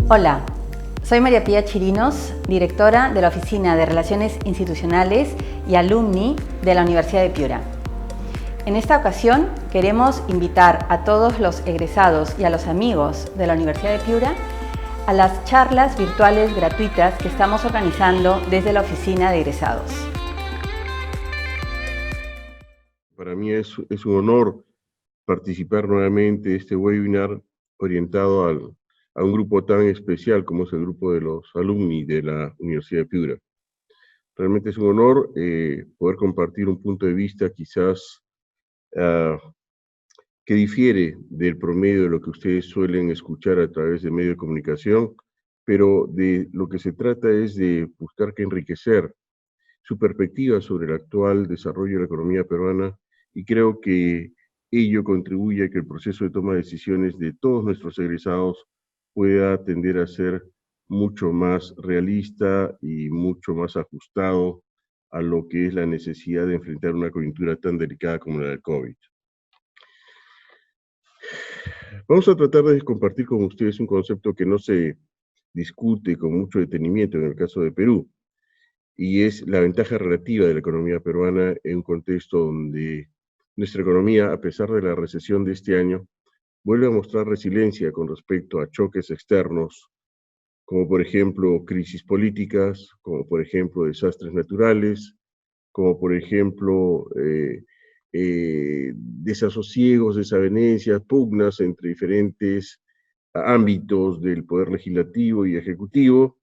Hola, soy María Pía Chirinos, directora de la Oficina de Relaciones Institucionales y Alumni de la Universidad de Piura. En esta ocasión queremos invitar a todos los egresados y a los amigos de la Universidad de Piura a las charlas virtuales gratuitas que estamos organizando desde la Oficina de Egresados. Para mí es un honor participar nuevamente de este webinar orientado a un grupo tan especial como es el grupo de los alumni de la Universidad de Piura. Realmente es un honor poder compartir un punto de vista quizás que difiere del promedio de lo que ustedes suelen escuchar a través de medios de comunicación, pero de lo que se trata es de buscar que enriquecer su perspectiva sobre el actual desarrollo de la economía peruana, y creo que ello contribuye a que el proceso de toma de decisiones de todos nuestros egresados pueda tender a ser mucho más realista y mucho más ajustado a lo que es la necesidad de enfrentar una coyuntura tan delicada como la del COVID. Vamos a tratar de compartir con ustedes un concepto que no se discute con mucho detenimiento en el caso de Perú, y es la ventaja relativa de la economía peruana en un contexto donde nuestra economía, a pesar de la recesión de este año, vuelve a mostrar resiliencia con respecto a choques externos, como por ejemplo crisis políticas, como por ejemplo desastres naturales, como por ejemplo desasosiegos, desavenencias, pugnas entre diferentes ámbitos del poder legislativo y ejecutivo,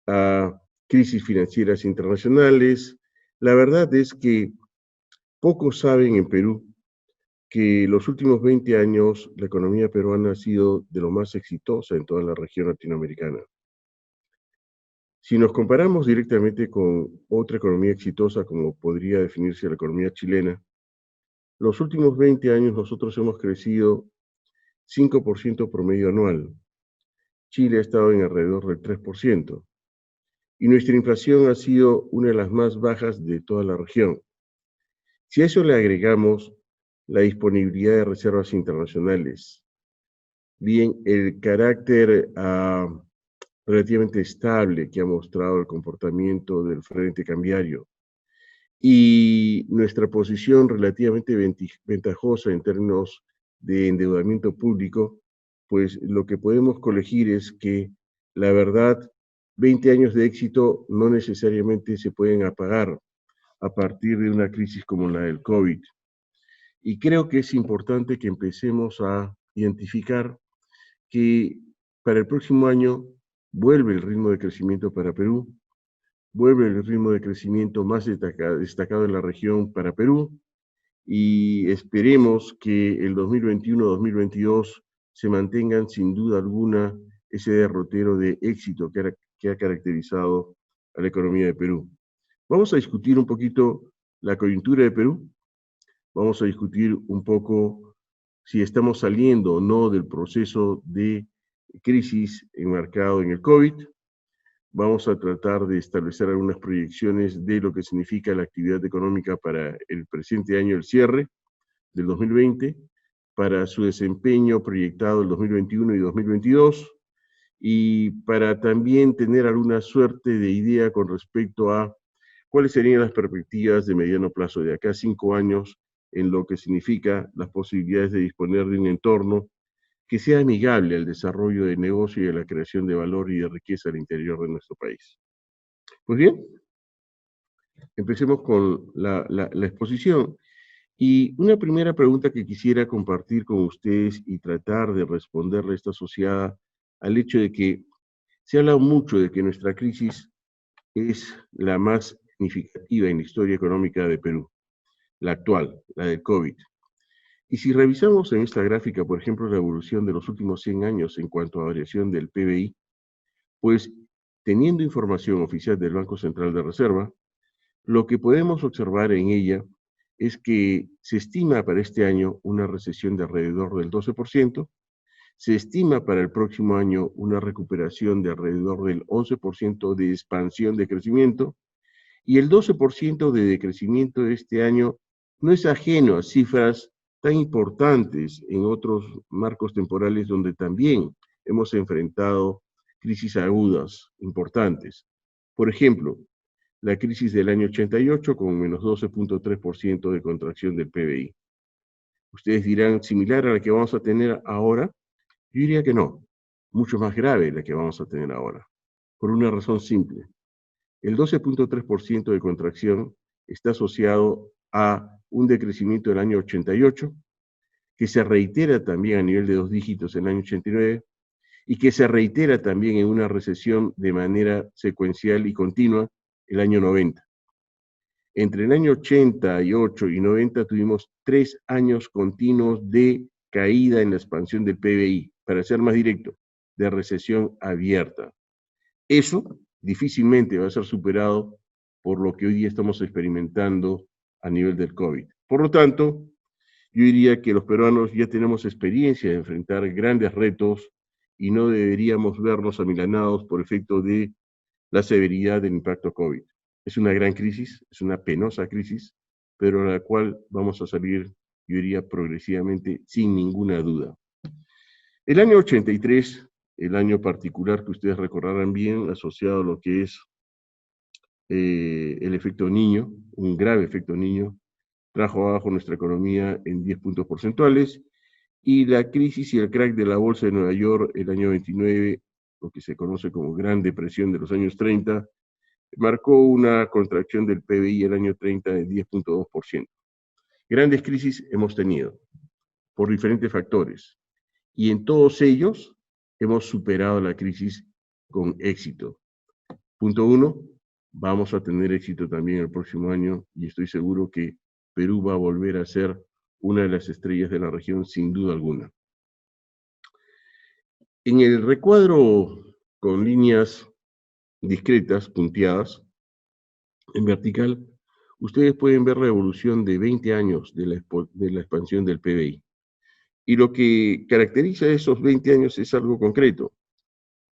a crisis financieras internacionales. La verdad es que pocos saben en Perú que los últimos 20 años la economía peruana ha sido de lo más exitosa en toda la región latinoamericana. Si nos comparamos directamente con otra economía exitosa, como podría definirse la economía chilena, los últimos 20 años nosotros hemos crecido 5% promedio anual. Chile ha estado en alrededor del 3%. Y nuestra inflación ha sido una de las más bajas de toda la región. Si a eso le agregamos la disponibilidad de reservas internacionales, bien, el carácter relativamente estable que ha mostrado el comportamiento del frente cambiario y nuestra posición relativamente ventajosa en términos de endeudamiento público, pues lo que podemos colegir es que la verdad, 20 años de éxito no necesariamente se pueden apagar a partir de una crisis como la del COVID. Y creo que es importante que empecemos a identificar que para el próximo año vuelve el ritmo de crecimiento para Perú, vuelve el ritmo de crecimiento más destacado en la región para Perú, y esperemos que el 2021-2022 se mantengan sin duda alguna ese derrotero de éxito que ha caracterizado a la economía de Perú. Vamos a discutir un poquito la coyuntura de Perú, vamos a discutir un poco si estamos saliendo o no del proceso de crisis enmarcado en el COVID. Vamos a tratar de establecer algunas proyecciones de lo que significa la actividad económica para el presente año, el cierre del 2020, para su desempeño proyectado el 2021 y 2022, y para también tener alguna suerte de idea con respecto a cuáles serían las perspectivas de mediano plazo de acá a 5 años en lo que significa las posibilidades de disponer de un entorno que sea amigable al desarrollo de negocio y a la creación de valor y de riqueza al interior de nuestro país. Pues bien, empecemos con la exposición. Y una primera pregunta que quisiera compartir con ustedes y tratar de responderle está asociada al hecho de que se ha hablado mucho de que nuestra crisis es la más significativa en la historia económica de Perú, la actual, la del COVID. Y si revisamos en esta gráfica, por ejemplo, la evolución de los últimos 100 años en cuanto a variación del PBI, pues teniendo información oficial del Banco Central de Reserva, lo que podemos observar en ella es que se estima para este año una recesión de alrededor del 12%, se estima para el próximo año una recuperación de alrededor del 11% de expansión de crecimiento, y el 12% de decrecimiento de este año no es ajeno a cifras tan importantes en otros marcos temporales donde también hemos enfrentado crisis agudas importantes. Por ejemplo, la crisis del año 88 con menos 12.3% de contracción del PBI. Ustedes dirán, ¿similar a la que vamos a tener ahora? Yo diría que no, mucho más grave la que vamos a tener ahora, por una razón simple. El 12.3% de contracción está asociado a un decrecimiento del año 88, que se reitera también a nivel de 2 dígitos en el año 89, y que se reitera también en una recesión de manera secuencial y continua el año 90. Entre el año 88 y 90 tuvimos 3 años continuos de caída en la expansión del PBI, para ser más directo, de recesión abierta. Eso difícilmente va a ser superado por lo que hoy día estamos experimentando a nivel del COVID. Por lo tanto, yo diría que los peruanos ya tenemos experiencia de enfrentar grandes retos y no deberíamos vernos amilanados por efecto de la severidad del impacto COVID. Es una gran crisis, es una penosa crisis, pero a la cual vamos a salir, yo diría, progresivamente, sin ninguna duda. El año 83, el año particular que ustedes recordarán bien, asociado a lo que es el efecto niño, un grave efecto niño, trajo abajo nuestra economía en 10 puntos porcentuales, y la crisis y el crack de la bolsa de Nueva York el año 29, lo que se conoce como Gran Depresión de los años 30, marcó una contracción del PBI el año 30 de 10.2%. Grandes crisis hemos tenido por diferentes factores, y en todos ellos hemos superado la crisis con éxito. Punto 1, vamos a tener éxito también el próximo año, y estoy seguro que Perú va a volver a ser una de las estrellas de la región, sin duda alguna. En el recuadro con líneas discretas, punteadas, en vertical, ustedes pueden ver la evolución de 20 años de la expansión del PBI. Y lo que caracteriza esos 20 años es algo concreto.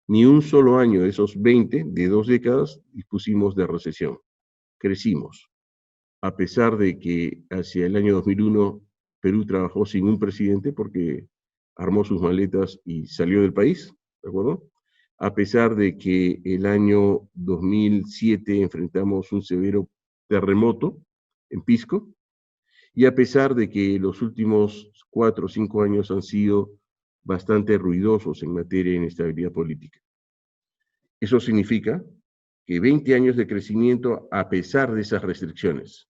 Ni un solo año de esos 20, de 2 décadas, dispusimos de recesión. Crecimos. A pesar de que hacia el año 2001 Perú trabajó sin un presidente porque armó sus maletas y salió del país, ¿de acuerdo? A pesar de que el año 2007 enfrentamos un severo terremoto en Pisco, y a pesar de que los últimos 4 o 5 años han sido bastante ruidosos en materia de inestabilidad política. Eso significa que 20 años de crecimiento a pesar de esas restricciones.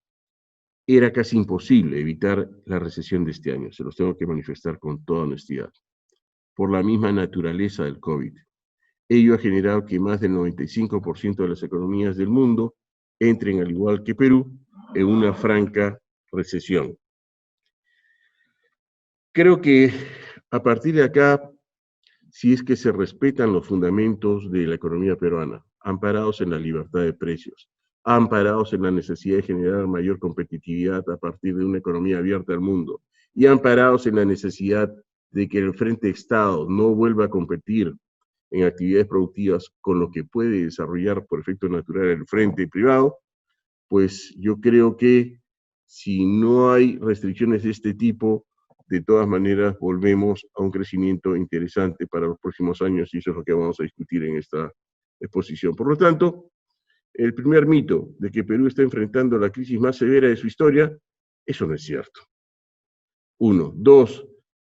Era casi imposible evitar la recesión de este año, se los tengo que manifestar con toda honestidad, por la misma naturaleza del COVID. Ello ha generado que más del 95% de las economías del mundo entren, al igual que Perú, en una franca recesión. Creo que a partir de acá, si es que se respetan los fundamentos de la economía peruana, amparados en la libertad de precios, amparados en la necesidad de generar mayor competitividad a partir de una economía abierta al mundo, y amparados en la necesidad de que el Frente Estado no vuelva a competir en actividades productivas con lo que puede desarrollar por efecto natural el Frente Privado, pues yo creo que si no hay restricciones de este tipo, de todas maneras volvemos a un crecimiento interesante para los próximos años, y eso es lo que vamos a discutir en esta exposición. Por lo tanto, el primer mito de que Perú está enfrentando la crisis más severa de su historia, eso no es cierto. 1. 2,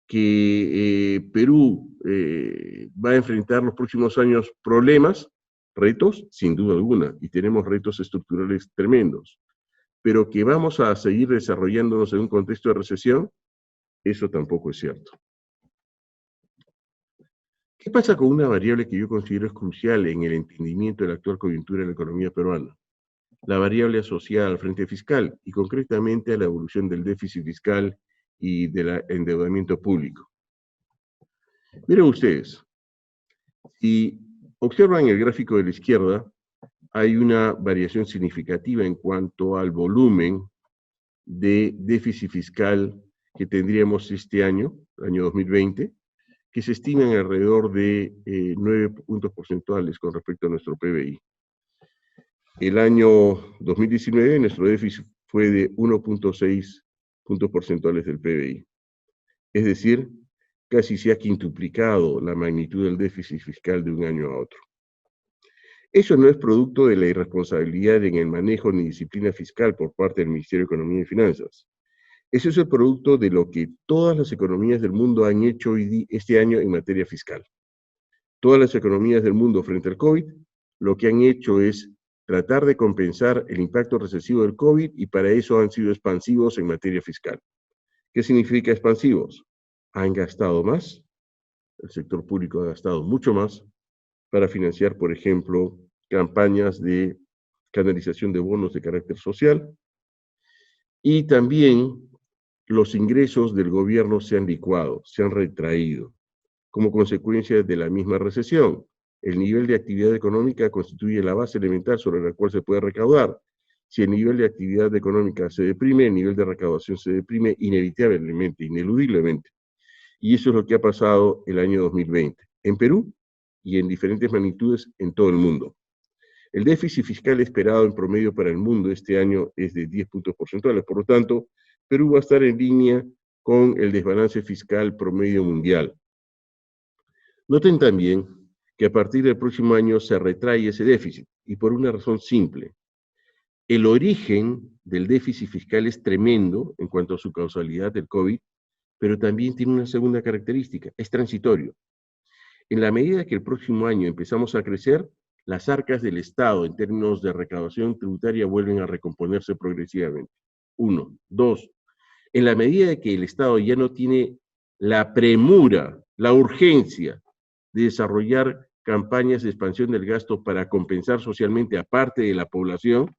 que Perú va a enfrentar los próximos años problemas, retos, sin duda alguna, y tenemos retos estructurales tremendos, pero que vamos a seguir desarrollándonos en un contexto de recesión, eso tampoco es cierto. ¿Qué pasa con una variable que yo considero es crucial en el entendimiento de la actual coyuntura de la economía peruana? La variable asociada al frente fiscal y concretamente a la evolución del déficit fiscal y del endeudamiento público. Miren ustedes, si observan el gráfico de la izquierda, hay una variación significativa en cuanto al volumen de déficit fiscal que tendríamos este año, año 2020, que se estima en alrededor de 9 puntos porcentuales con respecto a nuestro PBI. El año 2019 nuestro déficit fue de 1.6 puntos porcentuales del PBI. Es decir, casi se ha quintuplicado la magnitud del déficit fiscal de un año a otro. Eso no es producto de la irresponsabilidad en el manejo ni disciplina fiscal por parte del Ministerio de Economía y Finanzas. Eso es el producto de lo que todas las economías del mundo han hecho este año en materia fiscal. Todas las economías del mundo frente al COVID, lo que han hecho es tratar de compensar el impacto recesivo del COVID y para eso han sido expansivos en materia fiscal. ¿Qué significa expansivos? Han gastado más, el sector público ha gastado mucho más para financiar, por ejemplo, campañas de canalización de bonos de carácter social, y también los ingresos del gobierno se han licuado, se han retraído, como consecuencia de la misma recesión. El nivel de actividad económica constituye la base elemental sobre la cual se puede recaudar. Si el nivel de actividad económica se deprime, el nivel de recaudación se deprime inevitablemente, ineludiblemente. Y eso es lo que ha pasado el año 2020, en Perú y en diferentes magnitudes en todo el mundo. El déficit fiscal esperado en promedio para el mundo este año es de 10 puntos porcentuales, por lo tanto, Perú va a estar en línea con el desbalance fiscal promedio mundial. Noten también que a partir del próximo año se retrae ese déficit, y por una razón simple. El origen del déficit fiscal es tremendo en cuanto a su causalidad del COVID, pero también tiene una segunda característica, es transitorio. En la medida que el próximo año empezamos a crecer, las arcas del Estado en términos de recaudación tributaria vuelven a recomponerse progresivamente. 1. 2. En la medida de que el Estado ya no tiene la premura, la urgencia de desarrollar campañas de expansión del gasto para compensar socialmente a parte de la población,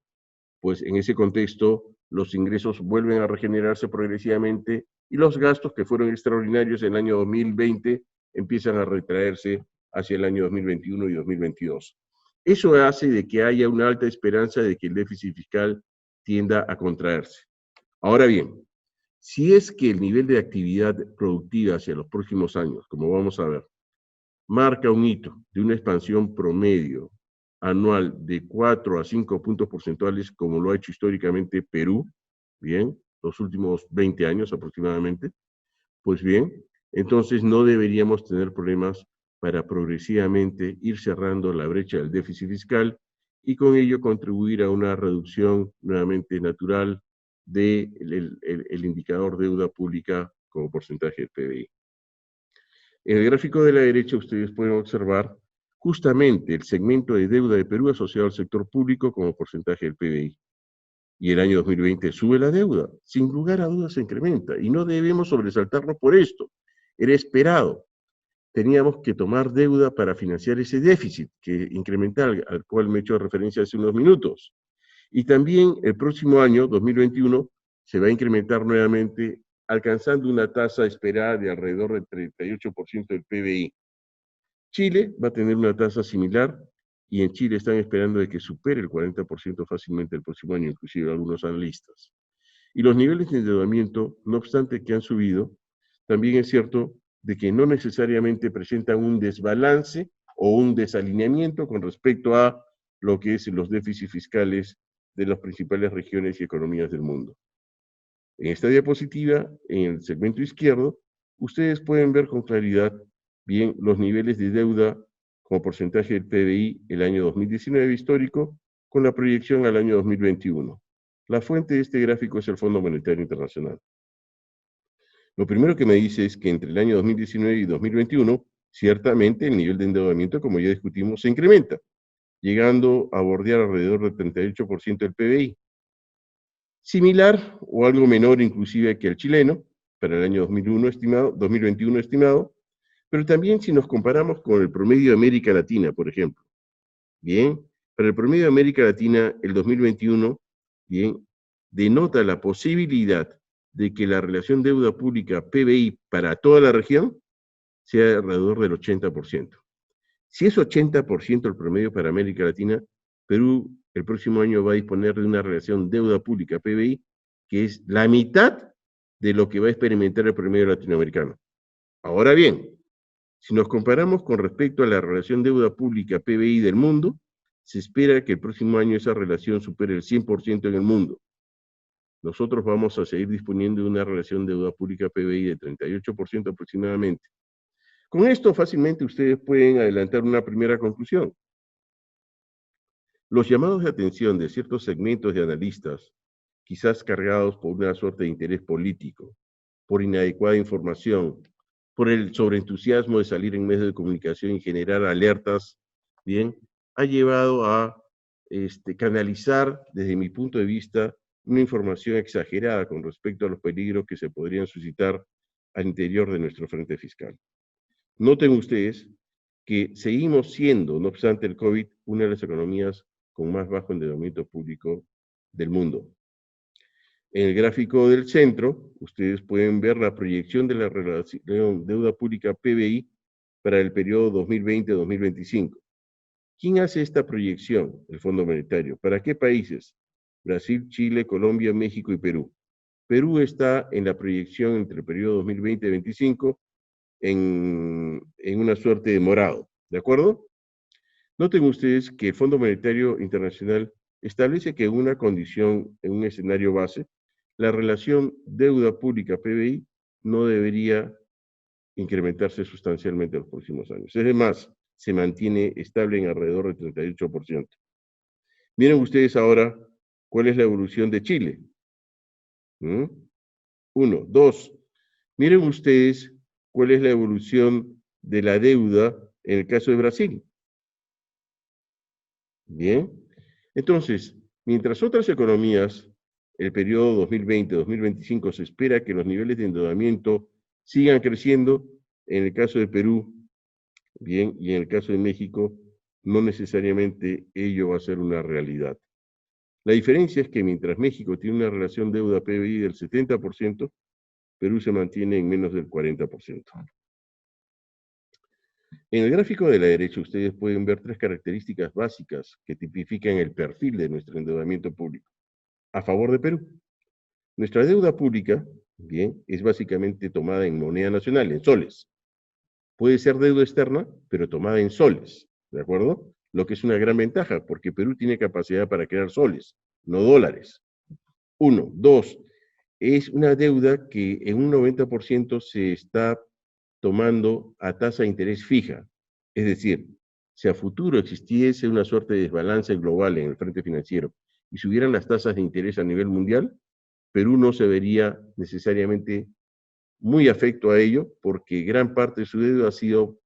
pues en ese contexto los ingresos vuelven a regenerarse progresivamente y los gastos que fueron extraordinarios en el año 2020 empiezan a retraerse hacia el año 2021 y 2022. Eso hace de que haya una alta esperanza de que el déficit fiscal tienda a contraerse. Ahora bien, si es que el nivel de actividad productiva hacia los próximos años, como vamos a ver, marca un hito de una expansión promedio anual de 4 a 5 puntos porcentuales, como lo ha hecho históricamente Perú, bien, los últimos 20 años aproximadamente, pues bien, entonces no deberíamos tener problemas para progresivamente ir cerrando la brecha del déficit fiscal y con ello contribuir a una reducción nuevamente natural del indicador deuda pública como porcentaje del PBI. En el gráfico de la derecha ustedes pueden observar justamente el segmento de deuda de Perú asociado al sector público como porcentaje del PBI. Y el año 2020 sube la deuda, sin lugar a dudas se incrementa, y no debemos sobresaltarnos por esto, era esperado. Teníamos que tomar deuda para financiar ese déficit que incremental al cual me he hecho referencia hace unos minutos. Y también el próximo año, 2021, se va a incrementar nuevamente, alcanzando una tasa esperada de alrededor del 38% del PBI. Chile va a tener una tasa similar, y en Chile están esperando de que supere el 40% fácilmente el próximo año, inclusive algunos analistas. Y los niveles de endeudamiento, no obstante que han subido, también es cierto de que no necesariamente presentan un desbalance o un desalineamiento con respecto a lo que es los déficits fiscales de las principales regiones y economías del mundo. En esta diapositiva, en el segmento izquierdo, ustedes pueden ver con claridad bien los niveles de deuda como porcentaje del PBI el año 2019 histórico con la proyección al año 2021. La fuente de este gráfico es el Fondo Monetario Internacional. Lo primero que me dice es que entre el año 2019 y 2021, ciertamente el nivel de endeudamiento, como ya discutimos, se incrementa, llegando a bordear alrededor del 38% del PBI. Similar o algo menor inclusive que el chileno, para el año 2021 estimado, pero también si nos comparamos con el promedio de América Latina, por ejemplo. Bien, para el promedio de América Latina, el 2021, bien, denota la posibilidad de que la relación deuda pública-PBI para toda la región sea alrededor del 80%. Si es 80% el promedio para América Latina, Perú el próximo año va a disponer de una relación deuda pública-PBI que es la mitad de lo que va a experimentar el promedio latinoamericano. Ahora bien, si nos comparamos con respecto a la relación deuda pública-PBI del mundo, se espera que el próximo año esa relación supere el 100% en el mundo. Nosotros vamos a seguir disponiendo de una relación deuda pública-PBI de 38% aproximadamente. Con esto fácilmente ustedes pueden adelantar una primera conclusión. Los llamados de atención de ciertos segmentos de analistas, quizás cargados por una suerte de interés político, por inadecuada información, por el sobreentusiasmo de salir en medios de comunicación y generar alertas, bien, ha llevado a canalizar, desde mi punto de vista, una información exagerada con respecto a los peligros que se podrían suscitar al interior de nuestro frente fiscal. Noten ustedes que seguimos siendo, no obstante el COVID, una de las economías con más bajo endeudamiento público del mundo. En el gráfico del centro, ustedes pueden ver la proyección de la relación deuda pública PBI para el periodo 2020-2025. ¿Quién hace esta proyección? El Fondo Monetario. ¿Para qué países? Brasil, Chile, Colombia, México y Perú. Perú está en la proyección entre el periodo 2020-2025 en una suerte de morado, ¿de acuerdo? Noten ustedes que el Fondo Monetario Internacional establece que en una condición, en un escenario base, la relación deuda pública-PBI no debería incrementarse sustancialmente en los próximos años. Es más, se mantiene estable en alrededor del 38%. Miren ustedes ahora cuál es la evolución de Chile. Uno. Dos, miren ustedes cuál es la evolución de la deuda en el caso de Brasil. Bien, entonces, mientras otras economías, el periodo 2020-2025 se espera que los niveles de endeudamiento sigan creciendo, en el caso de Perú, bien, y en el caso de México, no necesariamente ello va a ser una realidad. La diferencia es que mientras México tiene una relación deuda-PBI del 70%, Perú se mantiene en menos del 40%. En el gráfico de la derecha ustedes pueden ver tres características básicas que tipifican el perfil de nuestro endeudamiento público. A favor de Perú, nuestra deuda pública, bien, es básicamente tomada en moneda nacional, en soles. Puede ser deuda externa, pero tomada en soles, ¿de acuerdo? Lo que es una gran ventaja, porque Perú tiene capacidad para crear soles, no dólares. Uno. Dos, es una deuda que en un 90% se está tomando a tasa de interés fija. Es decir, si a futuro existiese una suerte de desbalance global en el frente financiero y subieran las tasas de interés a nivel mundial, Perú no se vería necesariamente muy afecto a ello porque gran parte de su deuda ha sido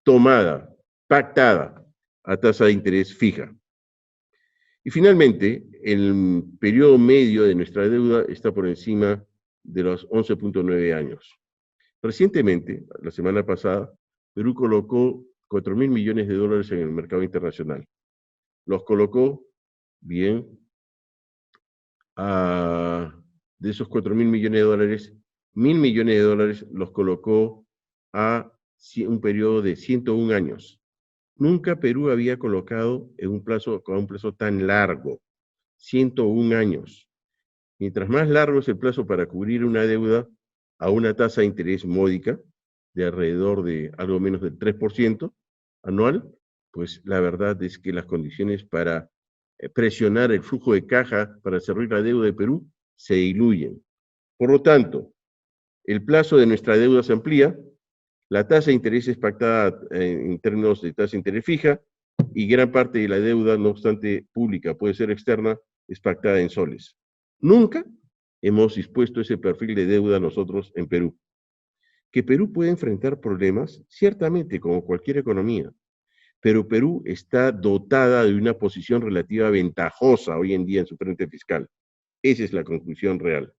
tomada, pactada a tasa de interés fija. Y finalmente, el periodo medio de nuestra deuda está por encima de los 11.9 años. Recientemente, la semana pasada, Perú colocó 4.000 millones de dólares en el mercado internacional. Los colocó, bien, de esos 4.000 millones de dólares, 1.000 millones de dólares los colocó a un periodo de 101 años. Nunca Perú había colocado a un plazo tan largo, 101 años. Mientras más largo es el plazo para cubrir una deuda a una tasa de interés módica, de alrededor de algo menos del 3% anual, pues la verdad es que las condiciones para presionar el flujo de caja para cerrar la deuda de Perú se diluyen. Por lo tanto, el plazo de nuestra deuda se amplía, la tasa de interés es pactada en términos de tasa de interés fija y gran parte de la deuda, no obstante pública, puede ser externa, es pactada en soles. Nunca hemos dispuesto ese perfil de deuda nosotros en Perú. Que Perú puede enfrentar problemas, ciertamente, como cualquier economía, pero Perú está dotada de una posición relativa ventajosa hoy en día en su frente fiscal. Esa es la conclusión real.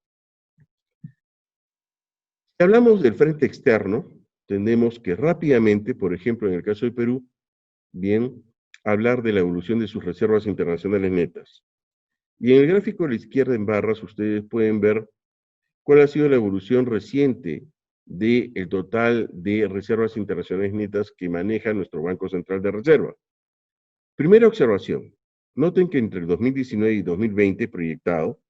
Si hablamos del frente externo, tenemos que rápidamente, por ejemplo, en el caso de Perú, bien, hablar de la evolución de sus reservas internacionales netas. Y en el gráfico a la izquierda en barras, ustedes pueden ver cuál ha sido la evolución reciente del total de reservas internacionales netas que maneja nuestro Banco Central de Reserva. Primera observación, noten que entre el 2019 y 2020 proyectado,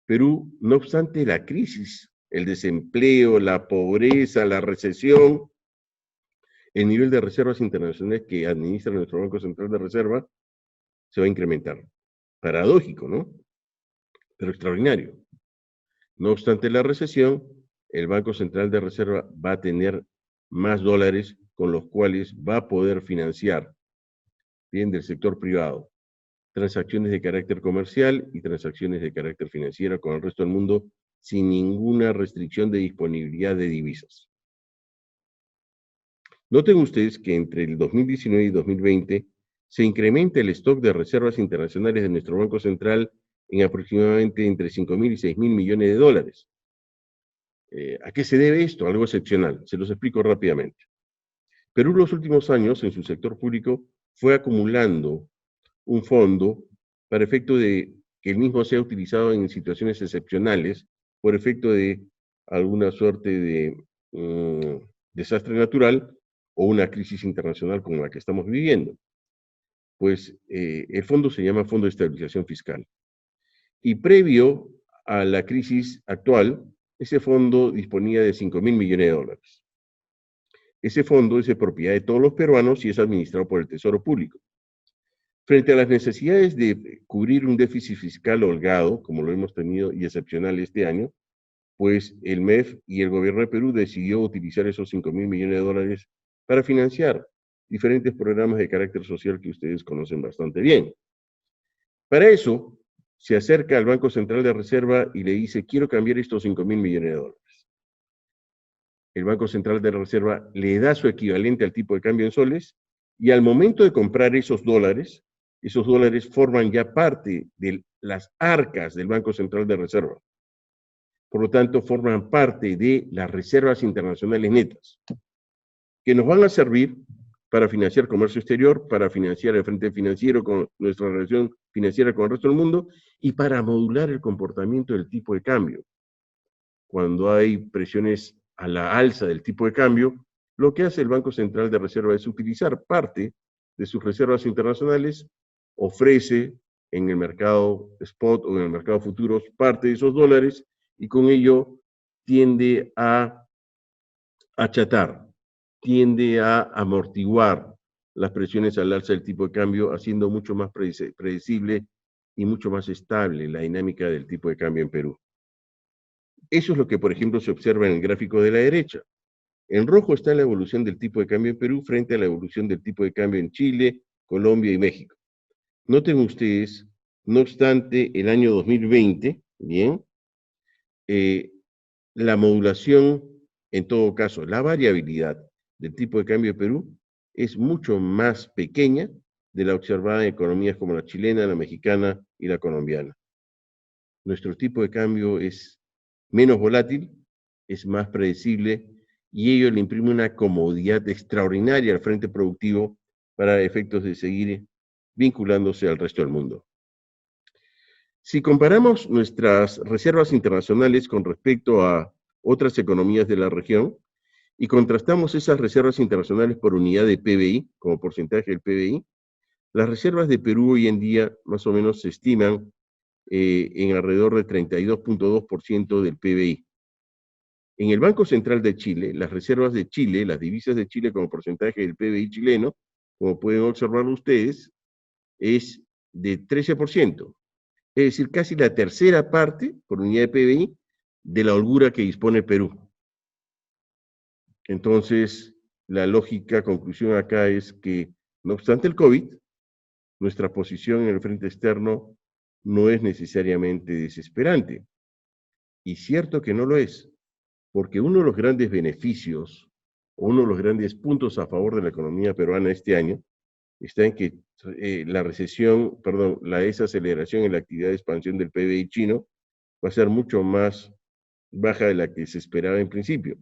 Perú, no obstante la crisis, el desempleo, la pobreza, la recesión, el nivel de reservas internacionales que administra nuestro Banco Central de Reserva se va a incrementar. Paradójico, ¿no? Pero extraordinario. No obstante la recesión, el Banco Central de Reserva va a tener más dólares con los cuales va a poder financiar, bien, del sector privado, transacciones de carácter comercial y transacciones de carácter financiero con el resto del mundo sin ninguna restricción de disponibilidad de divisas. Noten ustedes que entre el 2019 y 2020 se incrementa el stock de reservas internacionales de nuestro Banco Central en aproximadamente entre 5.000 y 6.000 millones de dólares. ¿A qué se debe esto? Algo excepcional. Se los explico rápidamente. Perú en los últimos años, en su sector público, fue acumulando un fondo para efecto de que el mismo sea utilizado en situaciones excepcionales por efecto de alguna suerte de desastre natural o una crisis internacional como la que estamos viviendo. Pues el fondo se llama Fondo de Estabilización Fiscal. Y previo a la crisis actual, ese fondo disponía de 5.000 millones de dólares. Ese fondo es de propiedad de todos los peruanos y es administrado por el Tesoro Público. Frente a las necesidades de cubrir un déficit fiscal holgado, como lo hemos tenido y excepcional este año, pues el MEF y el gobierno de Perú decidió utilizar esos 5.000 millones de dólares para financiar diferentes programas de carácter social que ustedes conocen bastante bien. Para eso, se acerca al Banco Central de Reserva y le dice, quiero cambiar estos 5.000 millones de dólares. El Banco Central de Reserva le da su equivalente al tipo de cambio en soles y al momento de comprar esos dólares forman ya parte de las arcas del Banco Central de Reserva. Por lo tanto, forman parte de las reservas internacionales netas, que nos van a servir para financiar comercio exterior, para financiar el frente financiero con nuestra relación financiera con el resto del mundo y para modular el comportamiento del tipo de cambio. Cuando hay presiones a la alza del tipo de cambio, lo que hace el Banco Central de Reserva es utilizar parte de sus reservas internacionales, ofrece en el mercado spot o en el mercado futuros parte de esos dólares y con ello tiende a achatar, tiende a amortiguar las presiones al alza del tipo de cambio, haciendo mucho más predecible y mucho más estable la dinámica del tipo de cambio en Perú. Eso es lo que, por ejemplo, se observa en el gráfico de la derecha. En rojo está la evolución del tipo de cambio en Perú frente a la evolución del tipo de cambio en Chile, Colombia y México. Noten ustedes, no obstante, el año 2020, bien, la modulación, en todo caso, la variabilidad del tipo de cambio de Perú es mucho más pequeña de la observada en economías como la chilena, la mexicana y la colombiana. Nuestro tipo de cambio es menos volátil, es más predecible y ello le imprime una comodidad extraordinaria al frente productivo para efectos de seguir vinculándose al resto del mundo. Si comparamos nuestras reservas internacionales con respecto a otras economías de la región y contrastamos esas reservas internacionales por unidad de PBI, como porcentaje del PBI, las reservas de Perú hoy en día más o menos se estiman en alrededor de 32.2% del PBI. En el Banco Central de Chile, las reservas de Chile, las divisas de Chile como porcentaje del PBI chileno, como pueden observar ustedes, es de 13%. Es decir, casi la tercera parte, por unidad de PBI, de la holgura que dispone Perú. Entonces, la lógica conclusión acá es que, no obstante el COVID, nuestra posición en el frente externo no es necesariamente desesperante. Y cierto que no lo es, porque uno de los grandes beneficios, o uno de los grandes puntos a favor de la economía peruana este año, está en que la desaceleración en la actividad de expansión del PBI chino va a ser mucho más baja de la que se esperaba en principio.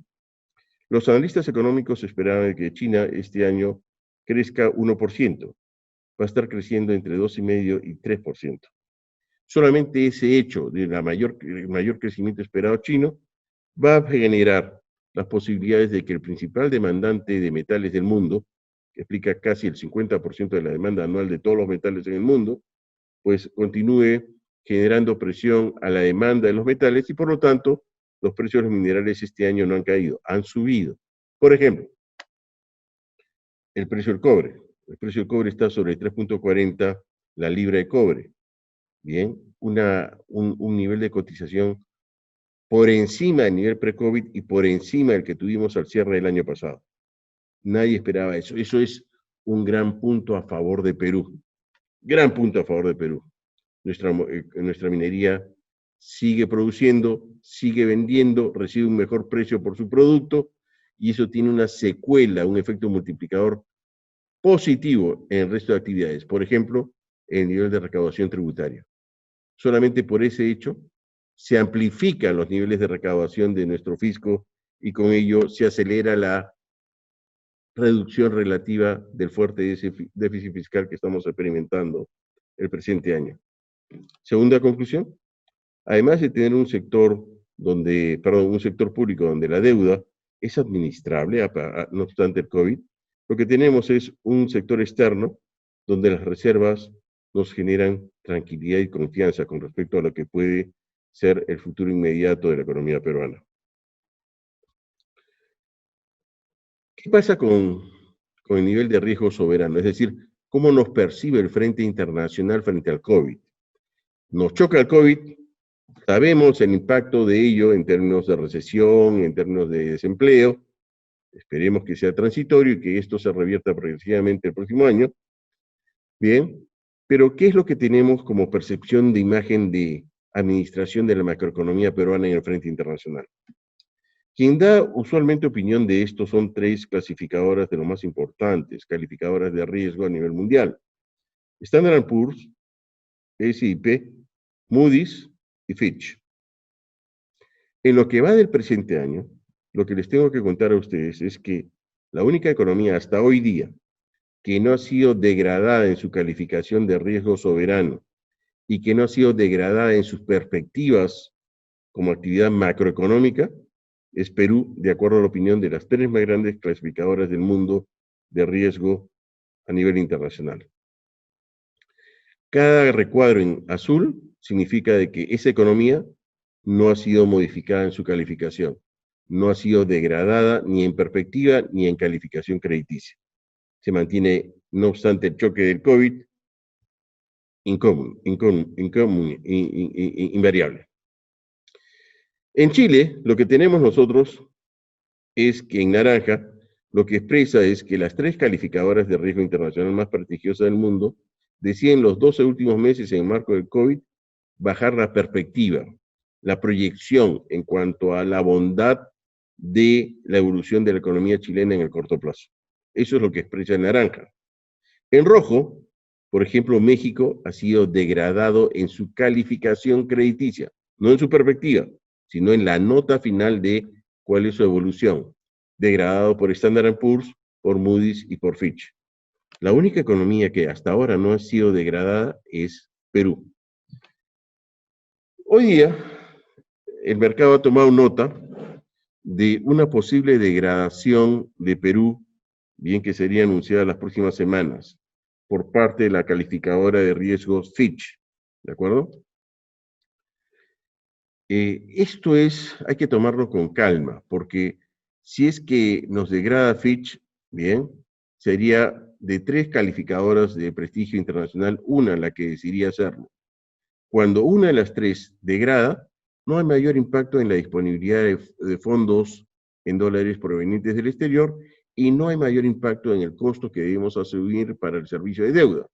Los analistas económicos esperaban que China este año crezca 1%, va a estar creciendo entre 2,5% y 3%. Solamente ese hecho de el mayor crecimiento esperado chino va a generar las posibilidades de que el principal demandante de metales del mundo, que explica casi el 50% de la demanda anual de todos los metales en el mundo, pues continúe generando presión a la demanda de los metales y por lo tanto los precios de los minerales este año no han caído, han subido. Por ejemplo, el precio del cobre. El precio del cobre está sobre 3.40 la libra de cobre. Bien, un nivel de cotización por encima del nivel pre-COVID y por encima del que tuvimos al cierre del año pasado. Nadie esperaba eso. Eso es un gran punto a favor de Perú. Gran punto a favor de Perú. Nuestra minería sigue produciendo, sigue vendiendo, recibe un mejor precio por su producto y eso tiene una secuela, un efecto multiplicador positivo en el resto de actividades. Por ejemplo, el nivel de recaudación tributaria. Solamente por ese hecho se amplifican los niveles de recaudación de nuestro fisco y con ello se acelera la reducción relativa del fuerte déficit fiscal que estamos experimentando el presente año. Segunda conclusión, además de tener un sector público donde la deuda es administrable, no obstante el COVID, lo que tenemos es un sector externo donde las reservas nos generan tranquilidad y confianza con respecto a lo que puede ser el futuro inmediato de la economía peruana. ¿Qué pasa con el nivel de riesgo soberano? Es decir, ¿cómo nos percibe el frente internacional frente al COVID? Nos choca el COVID, sabemos el impacto de ello en términos de recesión, en términos de desempleo. Esperemos que sea transitorio y que esto se revierta progresivamente el próximo año. Bien, pero ¿qué es lo que tenemos como percepción de imagen de administración de la macroeconomía peruana en el frente internacional? Quien da usualmente opinión de esto son tres clasificadoras de lo más importantes, calificadoras de riesgo a nivel mundial. Standard & Poor's, S&P, Moody's y Fitch. En lo que va del presente año, lo que les tengo que contar a ustedes es que la única economía hasta hoy día que no ha sido degradada en su calificación de riesgo soberano y que no ha sido degradada en sus perspectivas como actividad macroeconómica es Perú, de acuerdo a la opinión de las tres más grandes clasificadoras del mundo de riesgo a nivel internacional. Cada recuadro en azul significa de que esa economía no ha sido modificada en su calificación, no ha sido degradada ni en perspectiva ni en calificación crediticia. Se mantiene, no obstante el choque del COVID, invariable. En Chile, lo que tenemos nosotros es que en naranja, lo que expresa es que las tres calificadoras de riesgo internacional más prestigiosas del mundo deciden los 12 últimos meses en el marco del COVID bajar la perspectiva, la proyección en cuanto a la bondad de la evolución de la economía chilena en el corto plazo. Eso es lo que expresa en naranja. En rojo, por ejemplo, México ha sido degradado en su calificación crediticia, no en su perspectiva, sino en la nota final de cuál es su evolución, degradado por Standard & Poor's, por Moody's y por Fitch. La única economía que hasta ahora no ha sido degradada es Perú. Hoy día, el mercado ha tomado nota de una posible degradación de Perú, bien que sería anunciada las próximas semanas, por parte de la calificadora de riesgos Fitch, ¿de acuerdo? Esto hay que tomarlo con calma, porque si es que nos degrada Fitch, bien, sería de tres calificadoras de prestigio internacional, una la que decidiría hacerlo. Cuando una de las tres degrada, no hay mayor impacto en la disponibilidad de fondos en dólares provenientes del exterior y no hay mayor impacto en el costo que debemos asumir para el servicio de deuda.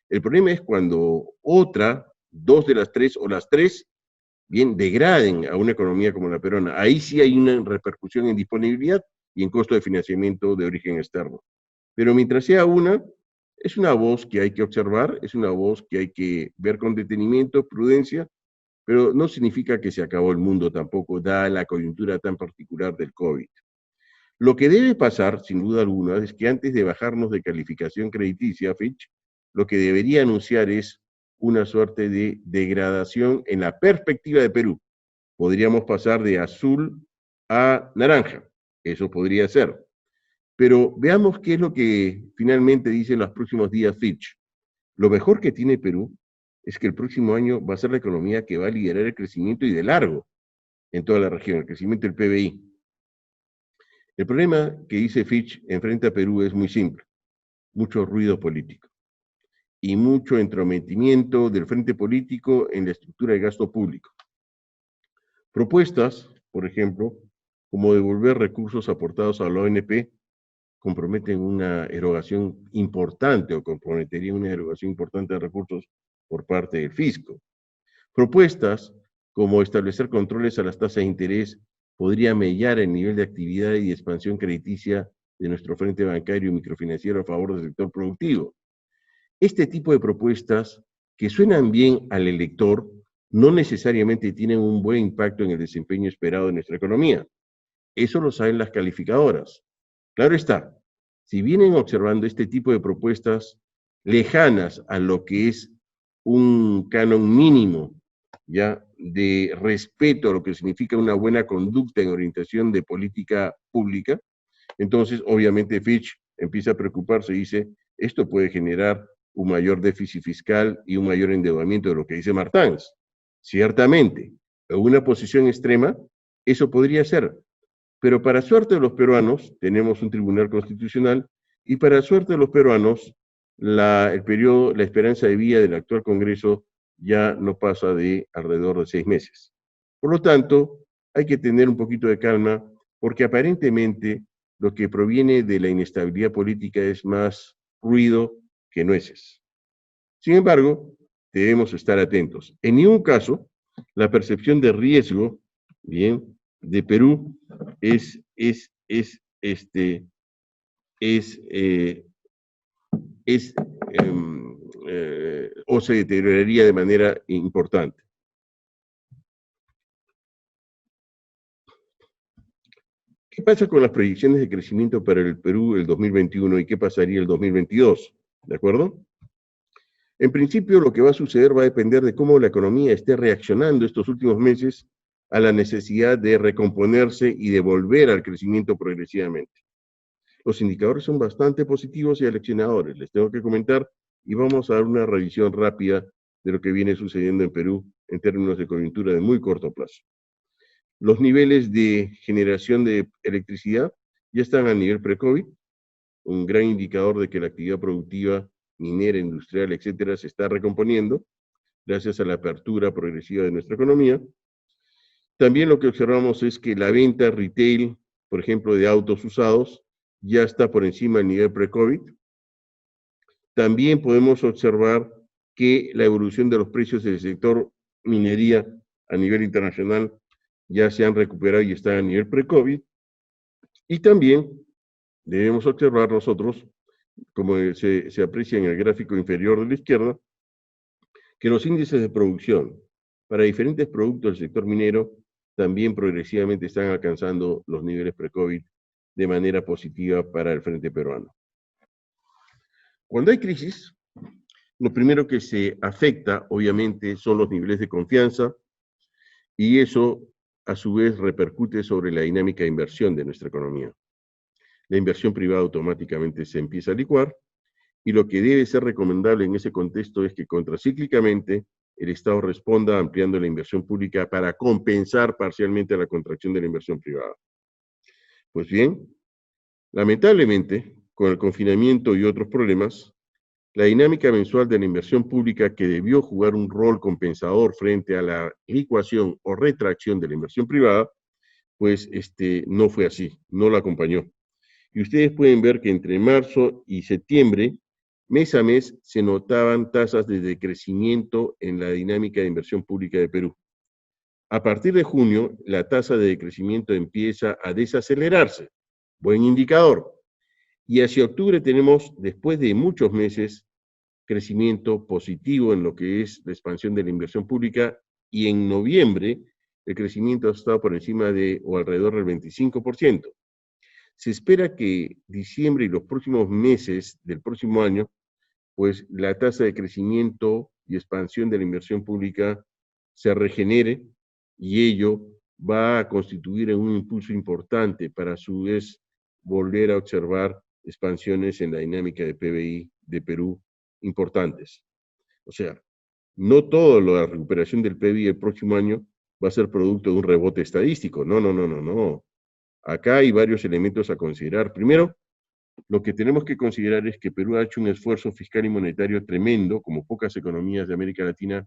El problema es cuando dos de las tres o las tres, bien, degraden a una economía como la peruana. Ahí sí hay una repercusión en disponibilidad y en costo de financiamiento de origen externo. Pero mientras sea una, es una voz que hay que observar, es una voz que hay que ver con detenimiento, prudencia, pero no significa que se acabó el mundo tampoco, dada la coyuntura tan particular del COVID. Lo que debe pasar, sin duda alguna, es que antes de bajarnos de calificación crediticia, Fitch, lo que debería anunciar es una suerte de degradación en la perspectiva de Perú. Podríamos pasar de azul a naranja, eso podría ser. Pero veamos qué es lo que finalmente dice en los próximos días Fitch. Lo mejor que tiene Perú es que el próximo año va a ser la economía que va a liderar el crecimiento y de largo en toda la región, el crecimiento del PBI. El problema que dice Fitch enfrente a Perú es muy simple. Mucho ruido político y mucho entrometimiento del frente político en la estructura de gasto público. Propuestas, por ejemplo, como devolver recursos aportados a la ONP, comprometen una erogación importante o comprometerían una erogación importante de recursos por parte del fisco. Propuestas como establecer controles a las tasas de interés podría mellar el nivel de actividad y expansión crediticia de nuestro frente bancario y microfinanciero a favor del sector productivo. Este tipo de propuestas que suenan bien al elector no necesariamente tienen un buen impacto en el desempeño esperado de nuestra economía. Eso lo saben las calificadoras. Claro está, si vienen observando este tipo de propuestas lejanas a lo que es un canon mínimo ya de respeto a lo que significa una buena conducta en orientación de política pública, entonces obviamente Fitch empieza a preocuparse y dice, esto puede generar un mayor déficit fiscal y un mayor endeudamiento de lo que dice Martans. Ciertamente, en una posición extrema, eso podría ser, pero para suerte de los peruanos, tenemos un tribunal constitucional y para suerte de los peruanos, la esperanza de vida del actual Congreso ya no pasa de alrededor de 6 meses. Por lo tanto, hay que tener un poquito de calma, porque aparentemente lo que proviene de la inestabilidad política es más ruido que nueces. Sin embargo, debemos estar atentos. En ningún caso, la percepción de riesgo, bien, de Perú o se deterioraría de manera importante. ¿Qué pasa con las proyecciones de crecimiento para el Perú el 2021 y qué pasaría el 2022? ¿De acuerdo? En principio, lo que va a suceder va a depender de cómo la economía esté reaccionando estos últimos meses a la necesidad de recomponerse y de volver al crecimiento progresivamente. Los indicadores son bastante positivos y aleccionadores, les tengo que comentar, y vamos a dar una revisión rápida de lo que viene sucediendo en Perú en términos de coyuntura de muy corto plazo. Los niveles de generación de electricidad ya están a nivel pre-COVID, un gran indicador de que la actividad productiva, minera, industrial, etcétera, se está recomponiendo gracias a la apertura progresiva de nuestra economía. También lo que observamos es que la venta retail, por ejemplo, de autos usados, ya está por encima del nivel pre-COVID. También podemos observar que la evolución de los precios del sector minería a nivel internacional ya se han recuperado y están a nivel pre-COVID. Y también debemos observar nosotros, como se aprecia en el gráfico inferior de la izquierda, que los índices de producción para diferentes productos del sector minero también progresivamente están alcanzando los niveles pre-COVID de manera positiva para el frente peruano. Cuando hay crisis, lo primero que se afecta, obviamente, son los niveles de confianza y eso, a su vez, repercute sobre la dinámica de inversión de nuestra economía. La inversión privada automáticamente se empieza a licuar y lo que debe ser recomendable en ese contexto es que contracíclicamente el Estado responda ampliando la inversión pública para compensar parcialmente la contracción de la inversión privada. Pues bien, lamentablemente, con el confinamiento y otros problemas, la dinámica mensual de la inversión pública que debió jugar un rol compensador frente a la licuación o retracción de la inversión privada, pues no fue así, no la acompañó. Y ustedes pueden ver que entre marzo y septiembre, mes a mes, se notaban tasas de decrecimiento en la dinámica de inversión pública de Perú. A partir de junio, la tasa de decrecimiento empieza a desacelerarse. Buen indicador. Y hacia octubre tenemos, después de muchos meses, crecimiento positivo en lo que es la expansión de la inversión pública, y en noviembre el crecimiento ha estado por encima de o alrededor del 25%. Se espera que diciembre y los próximos meses del próximo año, pues la tasa de crecimiento y expansión de la inversión pública se regenere y ello va a constituir un impulso importante para a su vez volver a observar expansiones en la dinámica de PBI de Perú importantes. O sea, no toda la recuperación del PBI el próximo año va a ser producto de un rebote estadístico. No. Acá hay varios elementos a considerar. Primero, lo que tenemos que considerar es que Perú ha hecho un esfuerzo fiscal y monetario tremendo, como pocas economías de América Latina,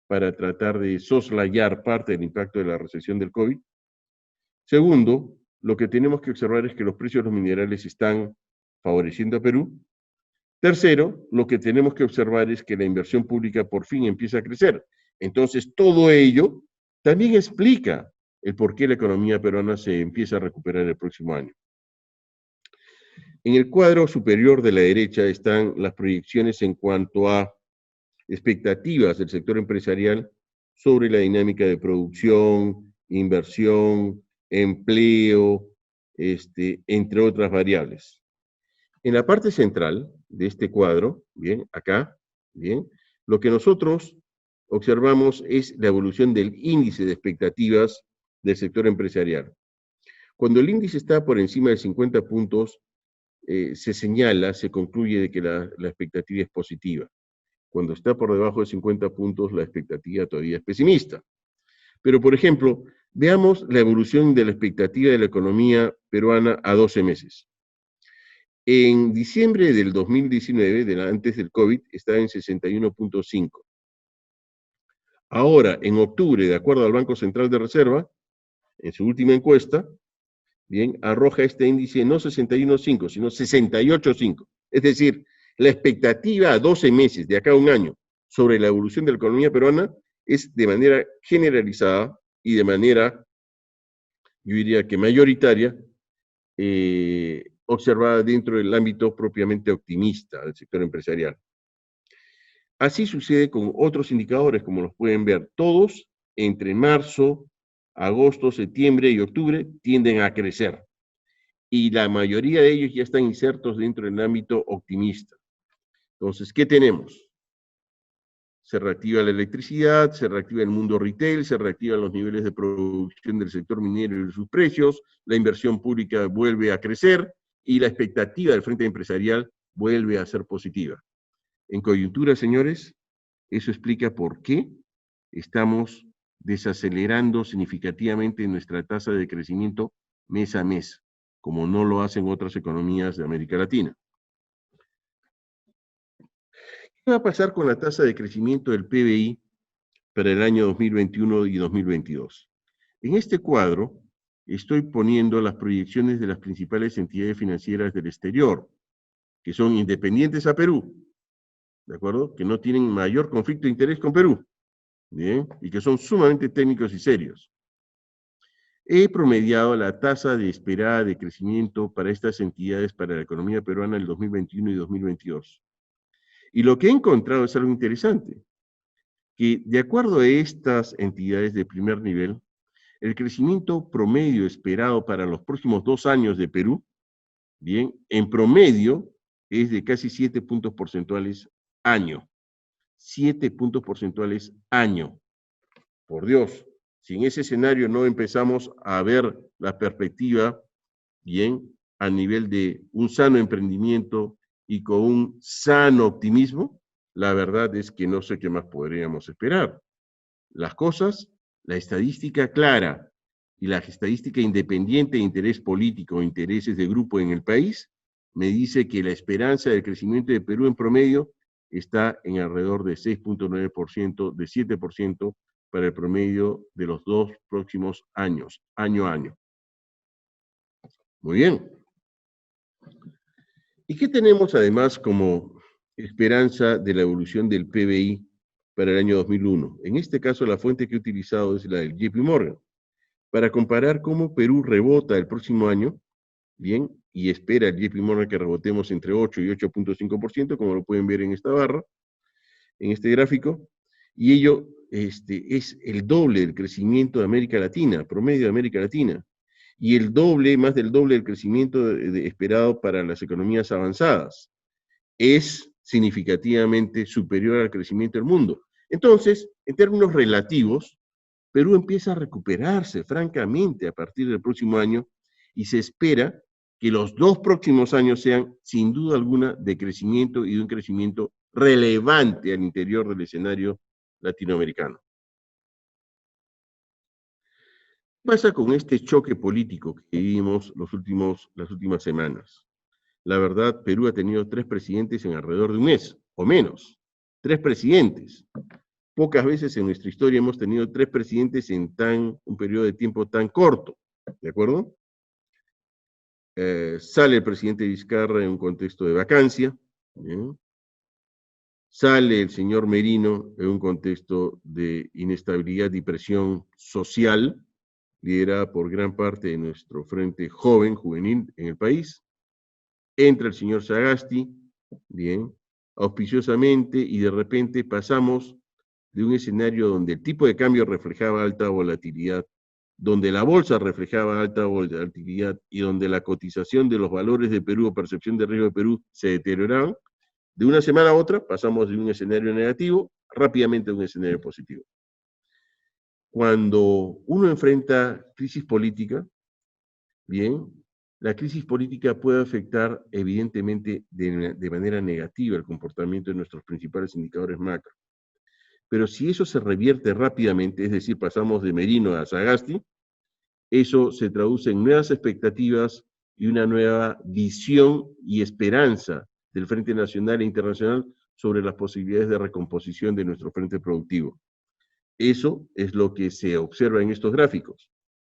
para tratar de soslayar parte del impacto de la recesión del COVID. Segundo, lo que tenemos que observar es que los precios de los minerales están favoreciendo a Perú. Tercero, lo que tenemos que observar es que la inversión pública por fin empieza a crecer. Entonces, todo ello también explica el por qué la economía peruana se empieza a recuperar el próximo año. En el cuadro superior de la derecha están las proyecciones en cuanto a expectativas del sector empresarial sobre la dinámica de producción, inversión, empleo, entre otras variables. En la parte central de este cuadro, bien, acá, bien, lo que nosotros observamos es la evolución del índice de expectativas del sector empresarial. Cuando el índice está por encima de 50 puntos, se señala, se concluye de que la expectativa es positiva. Cuando está por debajo de 50 puntos, la expectativa todavía es pesimista. Pero, por ejemplo, veamos la evolución de la expectativa de la economía peruana a 12 meses. En diciembre del 2019, antes del COVID, estaba en 61.5. Ahora, en octubre, de acuerdo al Banco Central de Reserva, en su última encuesta, bien, arroja este índice no 61.5, sino 68.5. Es decir, la expectativa a 12 meses, de acá a un año, sobre la evolución de la economía peruana es de manera generalizada y de manera, yo diría que mayoritaria, observada dentro del ámbito propiamente optimista del sector empresarial. Así sucede con otros indicadores, como los pueden ver. Todos, entre marzo, agosto, septiembre y octubre, tienden a crecer. Y la mayoría de ellos ya están insertos dentro del ámbito optimista. Entonces, ¿qué tenemos? Se reactiva la electricidad, se reactiva el mundo retail, se reactivan los niveles de producción del sector minero y sus precios, la inversión pública vuelve a crecer y la expectativa del frente empresarial vuelve a ser positiva. En coyuntura, señores, eso explica por qué estamos desacelerando significativamente nuestra tasa de crecimiento mes a mes, como no lo hacen otras economías de América Latina. ¿Qué va a pasar con la tasa de crecimiento del PBI para el año 2021 y 2022? En este cuadro estoy poniendo las proyecciones de las principales entidades financieras del exterior, que son independientes a Perú, ¿de acuerdo? Que no tienen mayor conflicto de interés con Perú, ¿bien? Y que son sumamente técnicos y serios. He promediado la tasa de esperada de crecimiento para estas entidades para la economía peruana en el 2021 y 2022. Y lo que he encontrado es algo interesante, que de acuerdo a estas entidades de primer nivel, el crecimiento promedio esperado para los próximos 2 años de Perú, bien, en promedio es de casi 7 puntos porcentuales año. 7 puntos porcentuales año. Por Dios, si en ese escenario no empezamos a ver la perspectiva, bien, a nivel de un sano emprendimiento y con un sano optimismo, la verdad es que no sé qué más podríamos esperar. Las cosas, la estadística clara y la estadística independiente de interés político o intereses de grupo en el país, me dice que la esperanza de crecimiento de Perú en promedio está en alrededor de 6.9%, de 7% para el promedio de los 2 próximos años, año a año. Muy bien. ¿Y qué tenemos además como esperanza de la evolución del PBI para el año 2001? En este caso, la fuente que he utilizado es la del JP Morgan, para comparar cómo Perú rebota el próximo año, bien, y espera el JP Morgan que rebotemos entre 8 y 8.5%, como lo pueden ver en esta barra, en este gráfico, y ello es el doble del crecimiento de América Latina, promedio de América Latina, y el doble, más del doble del crecimiento esperado para las economías avanzadas. Es significativamente superior al crecimiento del mundo. Entonces, en términos relativos, Perú empieza a recuperarse francamente a partir del próximo año y se espera que los 2 próximos años sean, sin duda alguna, de crecimiento y de un crecimiento relevante al interior del escenario latinoamericano. ¿Qué pasa con este choque político que vivimos las últimas semanas? La verdad, Perú ha tenido 3 presidentes en alrededor de un mes, o menos. 3 presidentes. Pocas veces en nuestra historia hemos tenido 3 presidentes en un periodo de tiempo tan corto, ¿de acuerdo? sale el presidente Vizcarra en un contexto de vacancia, ¿bien? Sale el señor Merino en un contexto de inestabilidad y presión social, liderada por gran parte de nuestro frente joven, juvenil en el país. Entra el señor Sagasti, bien, auspiciosamente, y de repente pasamos de un escenario donde el tipo de cambio reflejaba alta volatilidad, donde la bolsa reflejaba alta volatilidad y donde la cotización de los valores de Perú o percepción de riesgo de Perú se deterioraban, de una semana a otra pasamos de un escenario negativo rápidamente a un escenario positivo. Cuando uno enfrenta crisis política, bien, la crisis política puede afectar evidentemente de manera negativa el comportamiento de nuestros principales indicadores macro. Pero si eso se revierte rápidamente, es decir, pasamos de Merino a Sagasti, eso se traduce en nuevas expectativas y una nueva visión y esperanza del Frente Nacional e Internacional sobre las posibilidades de recomposición de nuestro frente productivo. Eso es lo que se observa en estos gráficos.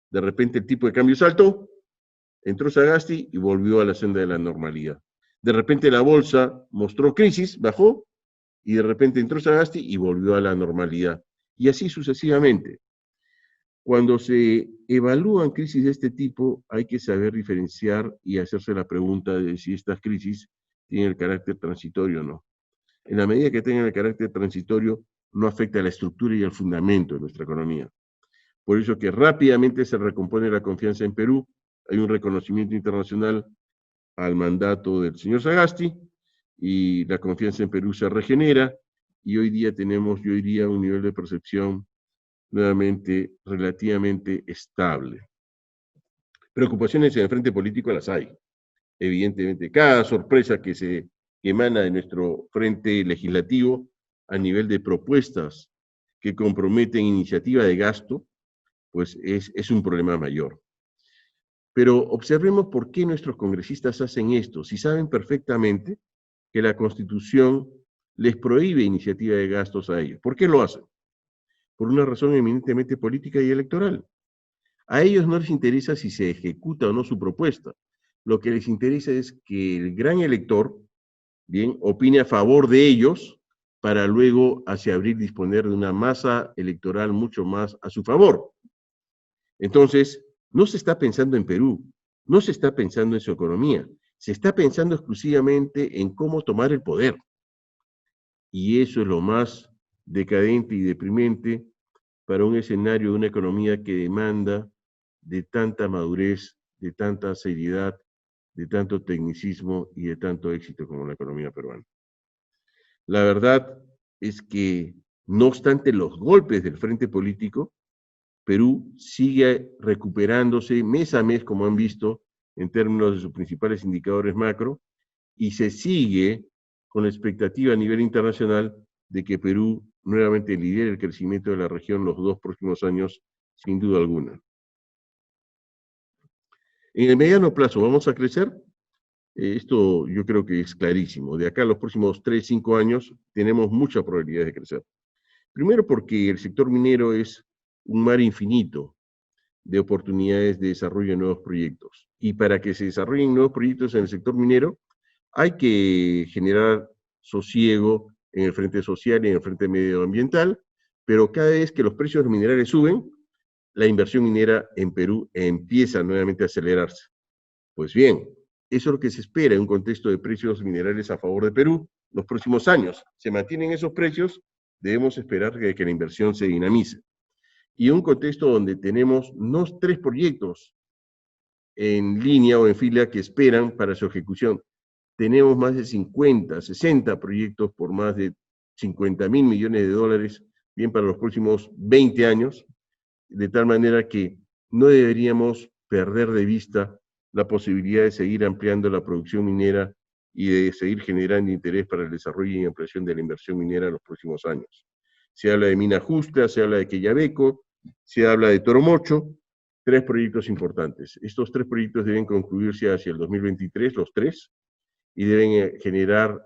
De repente el tipo de cambio saltó, entró Sagasti y volvió a la senda de la normalidad. De repente la bolsa mostró crisis, bajó, y de repente entró Sagasti y volvió a la normalidad. Y así sucesivamente. Cuando se evalúan crisis de este tipo, hay que saber diferenciar y hacerse la pregunta de si estas crisis tienen el carácter transitorio o no. En la medida que tengan el carácter transitorio, no afecta a la estructura y al fundamento de nuestra economía. Por eso que rápidamente se recompone la confianza en Perú, hay un reconocimiento internacional al mandato del señor Sagasti, y la confianza en Perú se regenera, y hoy día tenemos, yo diría, un nivel de percepción nuevamente relativamente estable. Preocupaciones en el frente político las hay, evidentemente. Cada sorpresa que emana de nuestro frente legislativo a nivel de propuestas que comprometen iniciativa de gasto, pues es un problema mayor. Pero observemos por qué nuestros congresistas hacen esto, si saben perfectamente que la Constitución les prohíbe iniciativa de gastos a ellos. ¿Por qué lo hacen? Por una razón eminentemente política y electoral. A ellos no les interesa si se ejecuta o no su propuesta. Lo que les interesa es que el gran elector, bien, opine a favor de ellos para luego hacia abril disponer de una masa electoral mucho más a su favor. Entonces, no se está pensando en Perú, no se está pensando en su economía, se está pensando exclusivamente en cómo tomar el poder. Y eso es lo más decadente y deprimente para un escenario de una economía que demanda de tanta madurez, de tanta seriedad, de tanto tecnicismo y de tanto éxito como la economía peruana. La verdad es que, no obstante los golpes del frente político, Perú sigue recuperándose mes a mes, como han visto, en términos de sus principales indicadores macro, y se sigue con la expectativa a nivel internacional de que Perú nuevamente lidere el crecimiento de la región los 2 próximos años, sin duda alguna. En el mediano plazo, ¿vamos a crecer? Esto yo creo que es clarísimo. De acá a los próximos 3, 5 años tenemos mucha probabilidad de crecer. Primero porque el sector minero es un mar infinito de oportunidades de desarrollo de nuevos proyectos. Y para que se desarrollen nuevos proyectos en el sector minero, hay que generar sosiego en el frente social y en el frente medioambiental, pero cada vez que los precios de los minerales suben, la inversión minera en Perú empieza nuevamente a acelerarse. Pues bien, eso es lo que se espera en un contexto de precios minerales a favor de Perú los próximos años. Se mantienen esos precios, debemos esperar que la inversión se dinamice. Y en un contexto donde tenemos no 3 proyectos en línea o en fila que esperan para su ejecución, tenemos más de 50, 60 proyectos por más de 50.000 millones de dólares, bien para los próximos 20 años, de tal manera que no deberíamos perder de vista la posibilidad de seguir ampliando la producción minera y de seguir generando interés para el desarrollo y ampliación de la inversión minera en los próximos años. Se habla de Mina Justa, se habla de Quellaveco, se habla de Toromocho, 3 proyectos importantes. Estos 3 proyectos deben concluirse hacia el 2023, los 3, y deben generar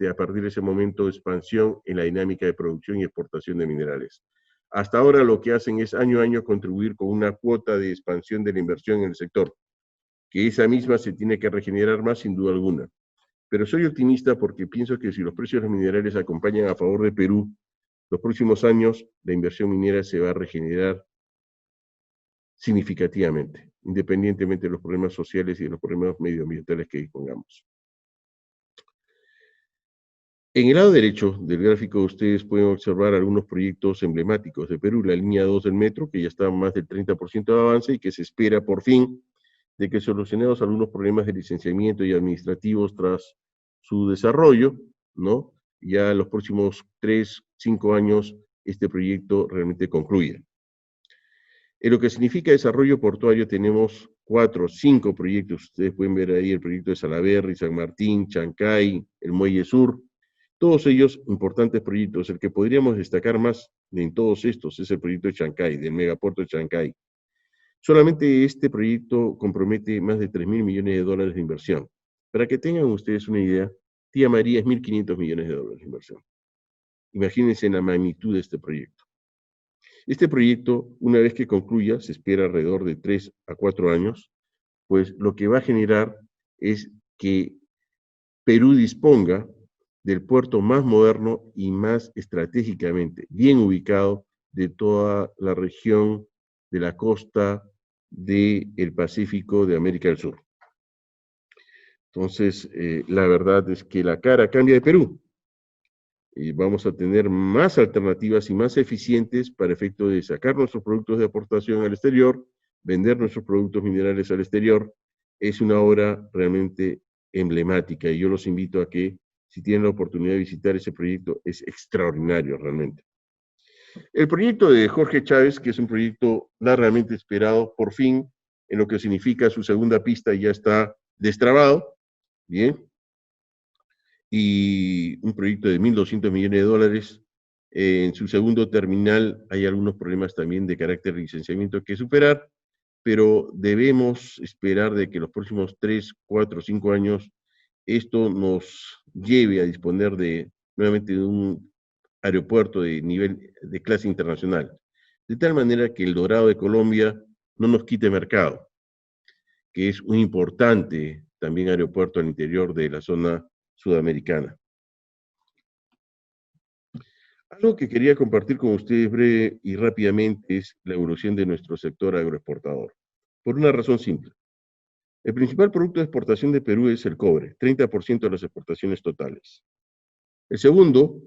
a partir de ese momento expansión en la dinámica de producción y exportación de minerales. Hasta ahora lo que hacen es año a año contribuir con una cuota de expansión de la inversión en el sector. que esa misma se tiene que regenerar más sin duda alguna. Pero soy optimista porque pienso que si los precios de los minerales acompañan a favor de Perú, los próximos años la inversión minera se va a regenerar significativamente, independientemente de los problemas sociales y de los problemas medioambientales que dispongamos. En el lado derecho del gráfico ustedes pueden observar algunos proyectos emblemáticos de Perú, la línea 2 del metro, que ya está a más del 30% de avance y que se espera por fin de que solucionados algunos problemas de licenciamiento y administrativos tras su desarrollo, ¿no? Ya en los próximos 3, 5 años este proyecto realmente concluya. En lo que significa desarrollo portuario tenemos 4, 5 proyectos. Ustedes pueden ver ahí el proyecto de Salaberry, San Martín, Chancay, el Muelle Sur. Todos ellos importantes proyectos. El que podríamos destacar más en todos estos es el proyecto de Chancay, del megapuerto de Chancay. Solamente este proyecto compromete más de 3.000 millones de dólares de inversión. Para que tengan ustedes una idea, Tía María es 1.500 millones de dólares de inversión. Imagínense la magnitud de este proyecto. Este proyecto, una vez que concluya, se espera alrededor de 3 a 4 años, pues lo que va a generar es que Perú disponga del puerto más moderno y más estratégicamente bien ubicado de toda la región de la costa del Pacífico de América del Sur. Entonces, la verdad es que la cara cambia de Perú. Vamos a tener más alternativas y más eficientes para efecto de sacar nuestros productos de aportación al exterior, vender nuestros productos minerales al exterior. Es una obra realmente emblemática y yo los invito a que, si tienen la oportunidad de visitar ese proyecto, es extraordinario realmente. El proyecto de Jorge Chávez, que es un proyecto largamente esperado, por fin, en lo que significa su segunda pista, ya está destrabado, bien, y un proyecto de 1.200 millones de dólares. En su segundo terminal hay algunos problemas también de carácter de licenciamiento que superar, pero debemos esperar de que los próximos 3, 4, 5 años esto nos lleve a disponer nuevamente de un aeropuerto de nivel de clase internacional, de tal manera que el Dorado de Colombia no nos quite mercado, que es un importante también aeropuerto al interior de la zona sudamericana. Algo que quería compartir con ustedes breve y rápidamente es la evolución de nuestro sector agroexportador, por una razón simple. El principal producto de exportación de Perú es el cobre, 30% de las exportaciones totales. El segundo,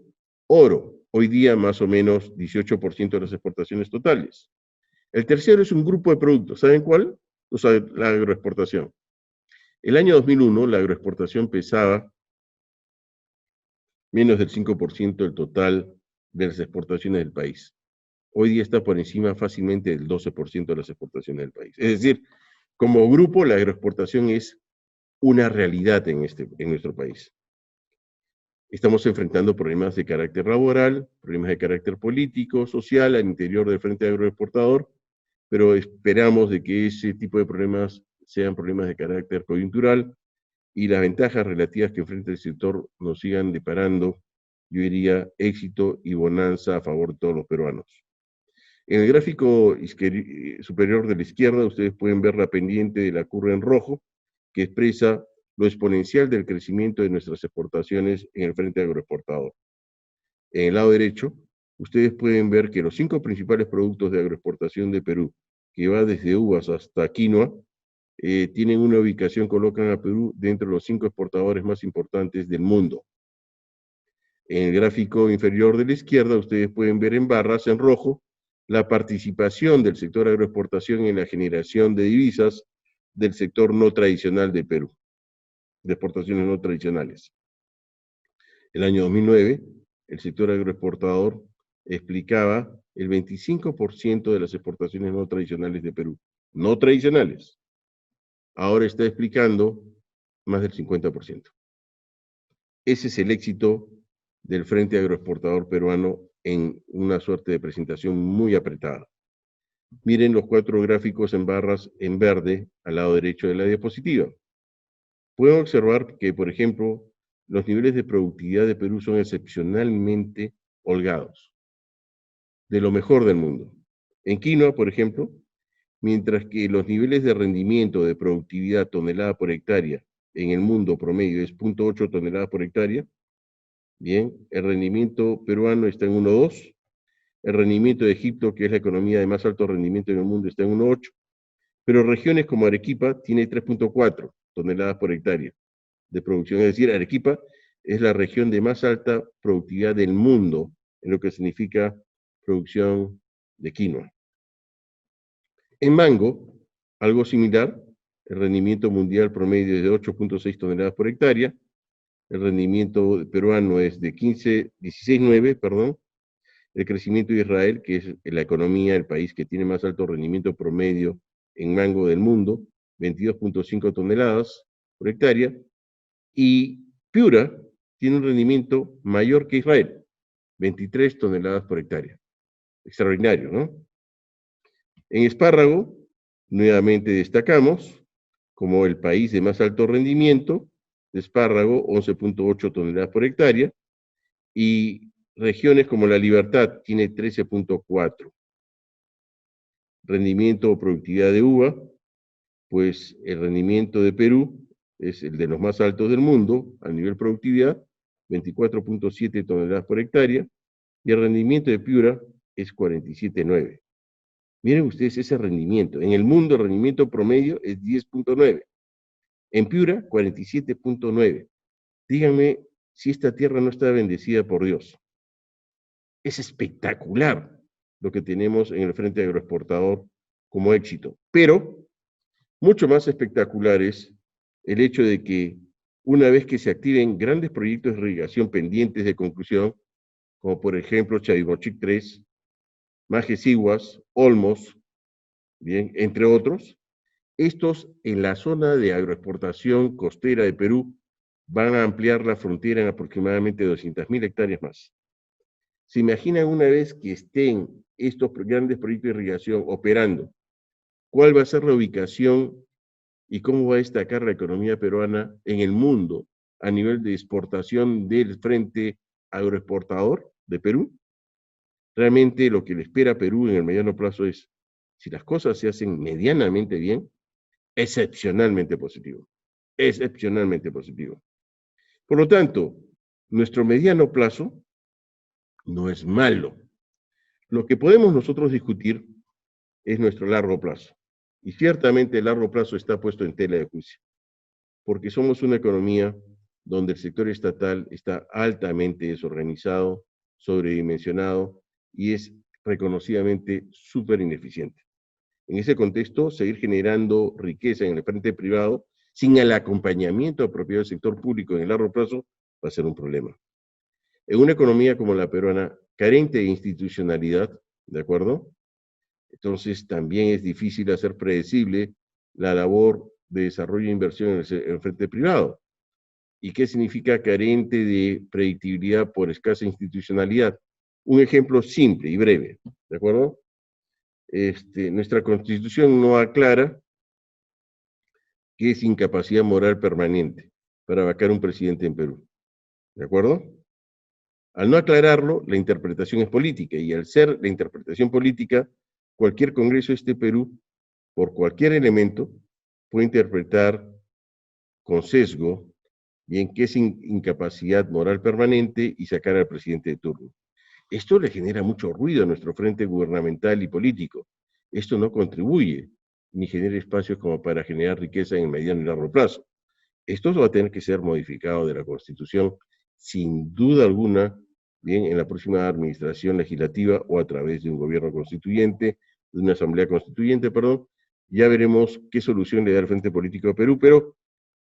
oro, hoy día más o menos 18% de las exportaciones totales. El tercero es un grupo de productos, ¿saben cuál? La agroexportación. El año 2001 la agroexportación pesaba menos del 5% del total de las exportaciones del país. Hoy día está por encima fácilmente del 12% de las exportaciones del país. Es decir, como grupo, la agroexportación es una realidad en nuestro país. Estamos enfrentando problemas de carácter laboral, problemas de carácter político, social, al interior del Frente Agroexportador, pero esperamos de que ese tipo de problemas sean problemas de carácter coyuntural y las ventajas relativas que enfrenta el sector nos sigan deparando, yo diría, éxito y bonanza a favor de todos los peruanos. En el gráfico superior de la izquierda, ustedes pueden ver la pendiente de la curva en rojo, que expresa lo exponencial del crecimiento de nuestras exportaciones en el frente agroexportador. En el lado derecho, ustedes pueden ver que los 5 principales productos de agroexportación de Perú, que va desde uvas hasta quinoa, tienen una ubicación, colocan a Perú dentro de los 5 exportadores más importantes del mundo. En el gráfico inferior de la izquierda, ustedes pueden ver en barras en rojo la participación del sector agroexportación en la generación de divisas del sector no tradicional de Perú, de exportaciones no tradicionales. El año 2009, el sector agroexportador explicaba el 25% de las exportaciones no tradicionales de Perú. No tradicionales. Ahora está explicando más del 50%. Ese es el éxito del Frente Agroexportador Peruano en una suerte de presentación muy apretada. Miren los 4 gráficos en barras en verde al lado derecho de la diapositiva. Pueden observar que, por ejemplo, los niveles de productividad de Perú son excepcionalmente holgados, de lo mejor del mundo. En quinoa, por ejemplo, mientras que los niveles de rendimiento de productividad tonelada por hectárea en el mundo promedio es 0.8 toneladas por hectárea, bien, el rendimiento peruano está en 1.2, el rendimiento de Egipto, que es la economía de más alto rendimiento en el mundo, está en 1.8, pero regiones como Arequipa tiene 3.4 toneladas por hectárea de producción, es decir, Arequipa es la región de más alta productividad del mundo en lo que significa producción de quinoa. En mango, algo similar, el rendimiento mundial promedio es de 8.6 toneladas por hectárea, el rendimiento peruano es de 16.9, perdón, el crecimiento de Israel, que es la economía, el país que tiene más alto rendimiento promedio en mango del mundo, 22.5 toneladas por hectárea, y Piura tiene un rendimiento mayor que Israel, 23 toneladas por hectárea. Extraordinario, ¿no? En espárrago, nuevamente destacamos como el país de más alto rendimiento de espárrago, 11.8 toneladas por hectárea, y regiones como La Libertad tiene 13.4. Rendimiento o productividad de uva, pues el rendimiento de Perú es el de los más altos del mundo a nivel productividad, 24.7 toneladas por hectárea, y el rendimiento de Piura es 47.9. Miren ustedes ese rendimiento. En el mundo el rendimiento promedio es 10.9. En Piura, 47.9. Díganme si esta tierra no está bendecida por Dios. Es espectacular lo que tenemos en el frente agroexportador como éxito. Pero mucho más espectacular es el hecho de que una vez que se activen grandes proyectos de irrigación pendientes de conclusión, como por ejemplo Chavimochic 3, Majesiguas, Olmos, bien, entre otros, estos en la zona de agroexportación costera de Perú van a ampliar la frontera en aproximadamente 200.000 hectáreas más. ¿Se imaginan una vez que estén estos grandes proyectos de irrigación operando, cuál va a ser la ubicación y cómo va a destacar la economía peruana en el mundo a nivel de exportación del frente agroexportador de Perú? Realmente lo que le espera a Perú en el mediano plazo es, si las cosas se hacen medianamente bien, excepcionalmente positivo. Excepcionalmente positivo. Por lo tanto, nuestro mediano plazo no es malo. Lo que podemos nosotros discutir es nuestro largo plazo. Y ciertamente el largo plazo está puesto en tela de juicio, porque somos una economía donde el sector estatal está altamente desorganizado, sobredimensionado y es reconocidamente súper ineficiente. En ese contexto, seguir generando riqueza en el frente privado sin el acompañamiento apropiado del sector público en el largo plazo va a ser un problema. En una economía como la peruana, carente de institucionalidad, ¿de acuerdo? Entonces también es difícil hacer predecible la labor de desarrollo e inversión en el frente privado. ¿Y qué significa carente de predictibilidad por escasa institucionalidad? Un ejemplo simple y breve, ¿de acuerdo? Nuestra Constitución no aclara qué es incapacidad moral permanente para vacar un presidente en Perú, ¿de acuerdo? Al no aclararlo, la interpretación es política, y al ser la interpretación política, cualquier Congreso de este Perú, por cualquier elemento, puede interpretar con sesgo bien qué es incapacidad moral permanente y sacar al presidente de turno. Esto le genera mucho ruido a nuestro frente gubernamental y político. Esto no contribuye ni genera espacios como para generar riqueza en el mediano y largo plazo. Esto va a tener que ser modificado de la Constitución, sin duda alguna, bien, en la próxima administración legislativa o a través de un gobierno constituyente, de una asamblea constituyente, perdón. Ya veremos qué solución le da el Frente Político de Perú, pero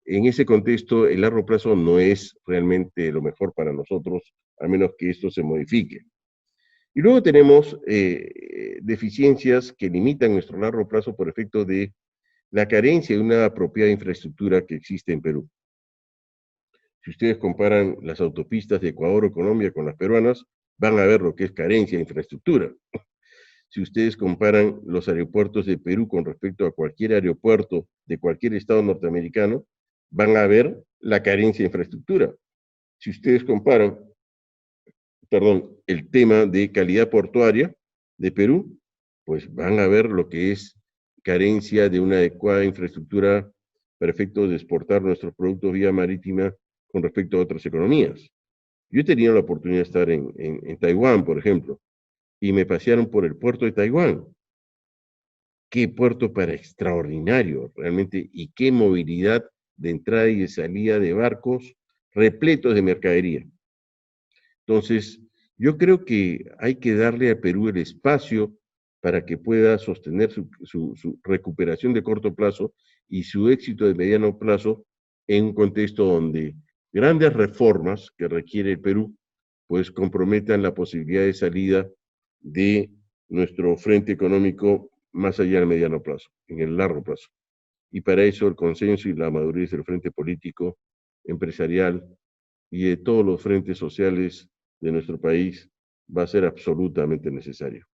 en ese contexto el largo plazo no es realmente lo mejor para nosotros, a menos que esto se modifique. Y luego tenemos deficiencias que limitan nuestro largo plazo por efecto de la carencia de una apropiada infraestructura que existe en Perú. Si ustedes comparan las autopistas de Ecuador o Colombia con las peruanas, van a ver lo que es carencia de infraestructura. Si ustedes comparan los aeropuertos de Perú con respecto a cualquier aeropuerto de cualquier estado norteamericano, van a ver la carencia de infraestructura. Si ustedes comparan, el tema de calidad portuaria de Perú, pues van a ver lo que es carencia de una adecuada infraestructura para efectos de exportar nuestros productos vía marítima con respecto a otras economías. Yo he tenido la oportunidad de estar en Taiwán, por ejemplo, y me pasearon por el puerto de Taiwán. Qué puerto para extraordinario, realmente, y qué movilidad de entrada y de salida de barcos repletos de mercadería. Entonces, yo creo que hay que darle a Perú el espacio para que pueda sostener su recuperación de corto plazo y su éxito de mediano plazo en un contexto donde grandes reformas que requiere el Perú, pues comprometan la posibilidad de salida de nuestro frente económico más allá del mediano plazo, en el largo plazo. Y para eso el consenso y la madurez del frente político, empresarial y de todos los frentes sociales de nuestro país va a ser absolutamente necesario.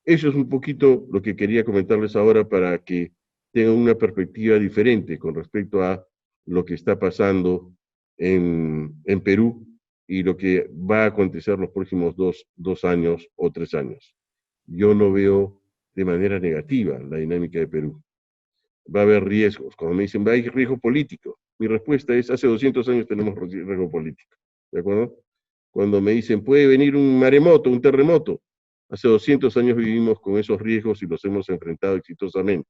Eso es un poquito lo que quería comentarles ahora para que tengan una perspectiva diferente con respecto a lo que está pasando en Perú y lo que va a acontecer los próximos dos años o 3 años. Yo no veo de manera negativa la dinámica de Perú. Va a haber riesgos. Cuando me dicen, va a haber riesgo político, mi respuesta es, hace 200 años tenemos riesgo político. ¿De acuerdo? Cuando me dicen, puede venir un maremoto, un terremoto, hace 200 años vivimos con esos riesgos y los hemos enfrentado exitosamente.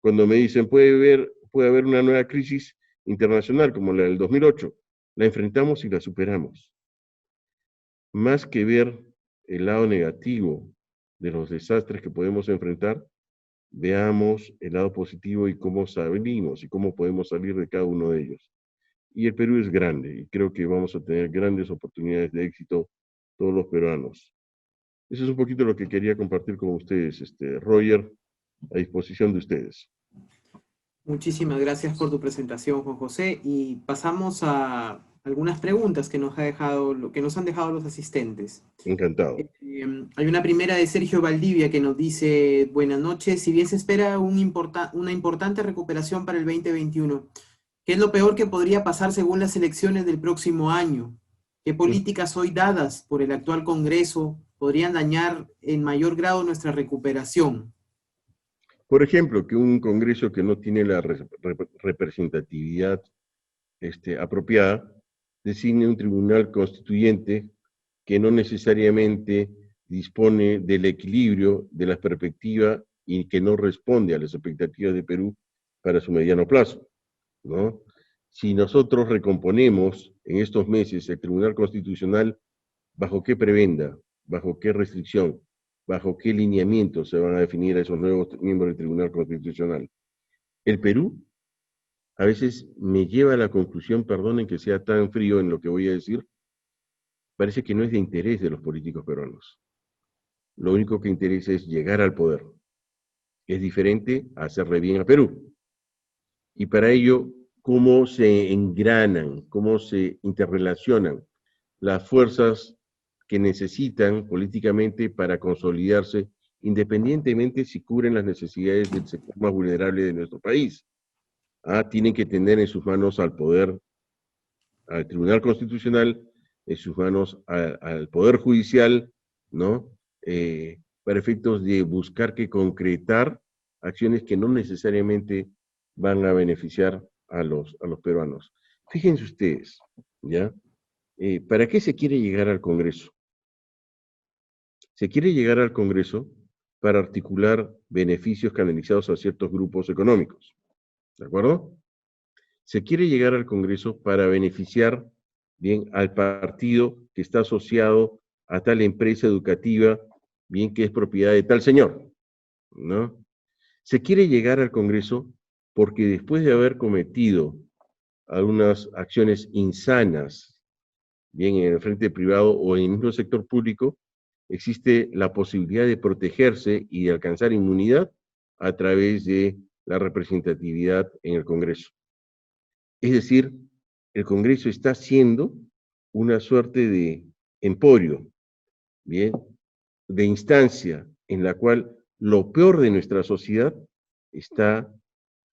Cuando me dicen, puede haber una nueva crisis internacional como la del 2008, la enfrentamos y la superamos. Más que ver el lado negativo de los desastres que podemos enfrentar, veamos el lado positivo y cómo salimos y cómo podemos salir de cada uno de ellos. Y el Perú es grande y creo que vamos a tener grandes oportunidades de éxito todos los peruanos. Eso es un poquito lo que quería compartir con ustedes, Roger, a disposición de ustedes. Muchísimas gracias por tu presentación, Juan José, y pasamos a algunas preguntas que nos han dejado los asistentes. Encantado. Hay una primera de Sergio Valdivia que nos dice, buenas noches, si bien se espera una importante recuperación para el 2021, ¿qué es lo peor que podría pasar según las elecciones del próximo año? ¿Qué políticas hoy dadas por el actual Congreso podrían dañar en mayor grado nuestra recuperación? Por ejemplo, que un Congreso que no tiene la representatividad apropiada designe un tribunal constituyente que no necesariamente dispone del equilibrio, de la perspectiva y que no responde a las expectativas de Perú para su mediano plazo, ¿no? Si nosotros recomponemos en estos meses el Tribunal Constitucional, ¿bajo qué prebenda? ¿Bajo qué restricción? ¿Bajo qué lineamientos se van a definir a esos nuevos miembros del Tribunal Constitucional? El Perú a veces me lleva a la conclusión, perdonen que sea tan frío en lo que voy a decir, parece que no es de interés de los políticos peruanos. Lo único que interesa es llegar al poder. Es diferente a hacerle bien a Perú. Y para ello, ¿cómo se engranan, cómo se interrelacionan las fuerzas que necesitan políticamente para consolidarse, independientemente si cubren las necesidades del sector más vulnerable de nuestro país? Tienen que tener en sus manos al poder, al Tribunal Constitucional, en sus manos al Poder Judicial, ¿no? Para efectos de buscar que concretar acciones que no necesariamente van a beneficiar a los peruanos. Fíjense ustedes, ¿ya? ¿Para qué se quiere llegar al Congreso? Se quiere llegar al Congreso para articular beneficios canalizados a ciertos grupos económicos, ¿de acuerdo? Se quiere llegar al Congreso para beneficiar bien al partido que está asociado a tal empresa educativa, bien que es propiedad de tal señor, ¿no? Se quiere llegar al Congreso porque después de haber cometido algunas acciones insanas, bien en el frente privado o en el mismo sector público, existe la posibilidad de protegerse y de alcanzar inmunidad a través de la representatividad en el Congreso. Es decir, el Congreso está siendo una suerte de emporio, ¿bien? De instancia en la cual lo peor de nuestra sociedad está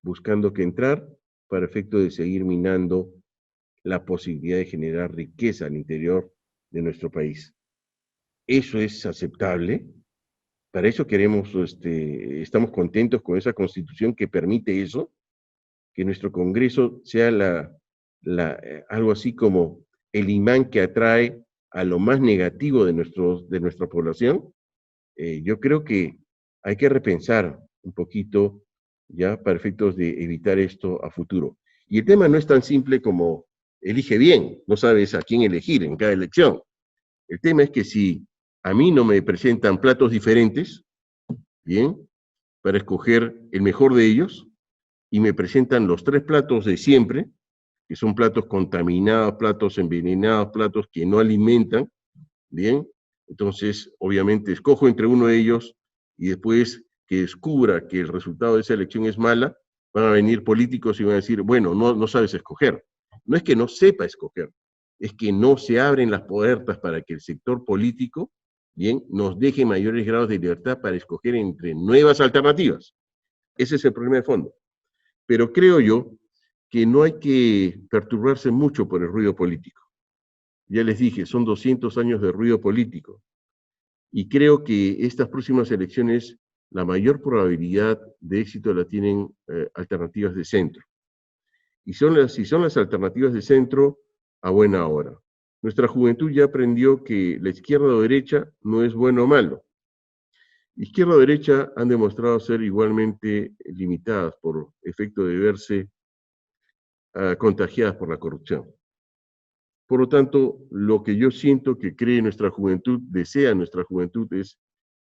buscando que entrar para efecto de seguir minando la posibilidad de generar riqueza al interior de nuestro país. ¿Eso es aceptable? Para eso queremos, estamos contentos con esa constitución que permite eso, que nuestro Congreso sea algo así como el imán que atrae a lo más negativo de nuestra población. Yo creo que hay que repensar un poquito, ya, para efectos de evitar esto a futuro. Y el tema no es tan simple como elige bien, no sabes a quién elegir en cada elección. El tema es que si a mí no me presentan platos diferentes, bien, para escoger el mejor de ellos, y me presentan los 3 platos de siempre, que son platos contaminados, platos envenenados, platos que no alimentan, bien, entonces obviamente escojo entre uno de ellos y después que descubra que el resultado de esa elección es mala, van a venir políticos y van a decir, bueno, no sabes escoger. No es que no sepa escoger, es que no se abren las puertas para que el sector político, bien, nos deje mayores grados de libertad para escoger entre nuevas alternativas. Ese es el problema de fondo. Pero creo yo que no hay que perturbarse mucho por el ruido político. Ya les dije, son 200 años de ruido político. Y creo que estas próximas elecciones, la mayor probabilidad de éxito la tienen alternativas de centro. Y si son las alternativas de centro, a buena hora. Nuestra juventud ya aprendió que la izquierda o derecha no es bueno o malo. Izquierda o derecha han demostrado ser igualmente limitadas por efecto de verse contagiadas por la corrupción. Por lo tanto, lo que yo siento que cree nuestra juventud, desea nuestra juventud, es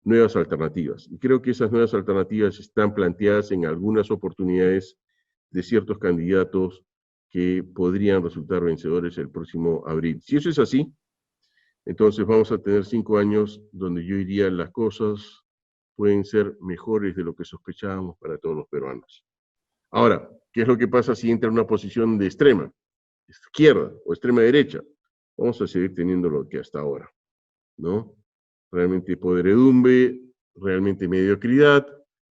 nuevas alternativas. Y creo que esas nuevas alternativas están planteadas en algunas oportunidades de ciertos candidatos que podrían resultar vencedores el próximo abril. Si eso es así, entonces vamos a tener 5 años donde yo diría las cosas pueden ser mejores de lo que sospechábamos para todos los peruanos. Ahora, ¿qué es lo que pasa si entra en una posición de extrema izquierda o extrema derecha? Vamos a seguir teniendo lo que hasta ahora, ¿no? Realmente podredumbre, realmente mediocridad,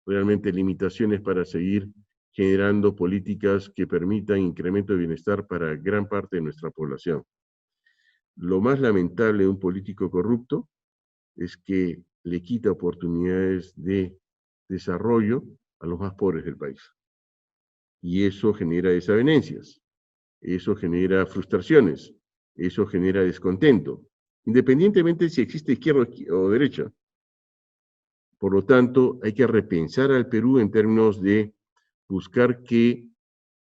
realmente limitaciones para seguir generando políticas que permitan incremento de bienestar para gran parte de nuestra población. Lo más lamentable de un político corrupto es que le quita oportunidades de desarrollo a los más pobres del país. Y eso genera desavenencias, eso genera frustraciones, eso genera descontento, independientemente si existe izquierda o derecha. Por lo tanto, hay que repensar al Perú en términos de buscar que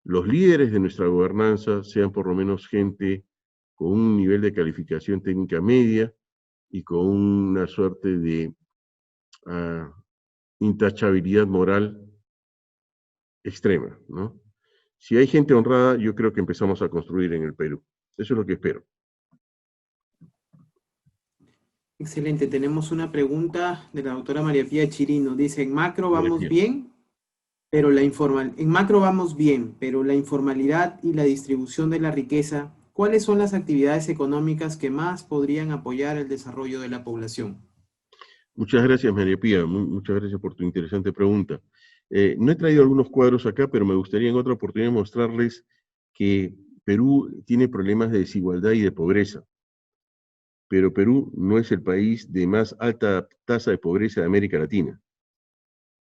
los líderes de nuestra gobernanza sean por lo menos gente con un nivel de calificación técnica media y con una suerte de intachabilidad moral extrema, ¿no? Si hay gente honrada, yo creo que empezamos a construir en el Perú. Eso es lo que espero. Excelente. Tenemos una pregunta de la doctora María Pía Chirino. Dice, en macro vamos bien, pero en macro vamos bien, pero la informalidad y la distribución de la riqueza, ¿cuáles son las actividades económicas que más podrían apoyar el desarrollo de la población? Muchas gracias, María Pía. Muchas gracias por tu interesante pregunta. No he traído algunos cuadros acá, pero me gustaría en otra oportunidad mostrarles que Perú tiene problemas de desigualdad y de pobreza. Pero Perú no es el país de más alta tasa de pobreza de América Latina.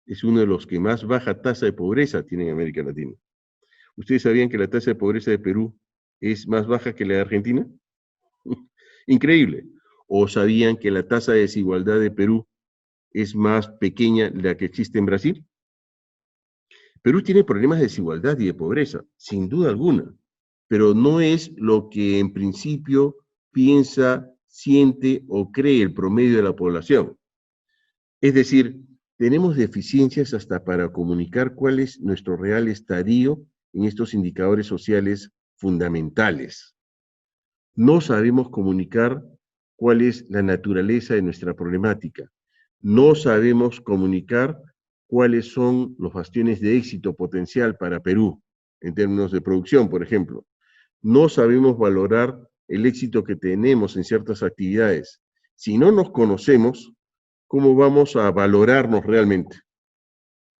Es uno de los que más baja tasa de pobreza tiene en América Latina. ¿Ustedes sabían que la tasa de pobreza de Perú es más baja que la de Argentina? Increíble. ¿O sabían que la tasa de desigualdad de Perú es más pequeña la que existe en Brasil? Perú tiene problemas de desigualdad y de pobreza, sin duda alguna, pero no es lo que en principio piensa, siente o cree el promedio de la población. Es decir, tenemos deficiencias hasta para comunicar cuál es nuestro real estadio en estos indicadores sociales fundamentales. No sabemos comunicar cuál es la naturaleza de nuestra problemática. No sabemos comunicar cuáles son los bastiones de éxito potencial para Perú, en términos de producción, por ejemplo. No sabemos valorar el éxito que tenemos en ciertas actividades. Si no nos conocemos, ¿cómo vamos a valorarnos realmente?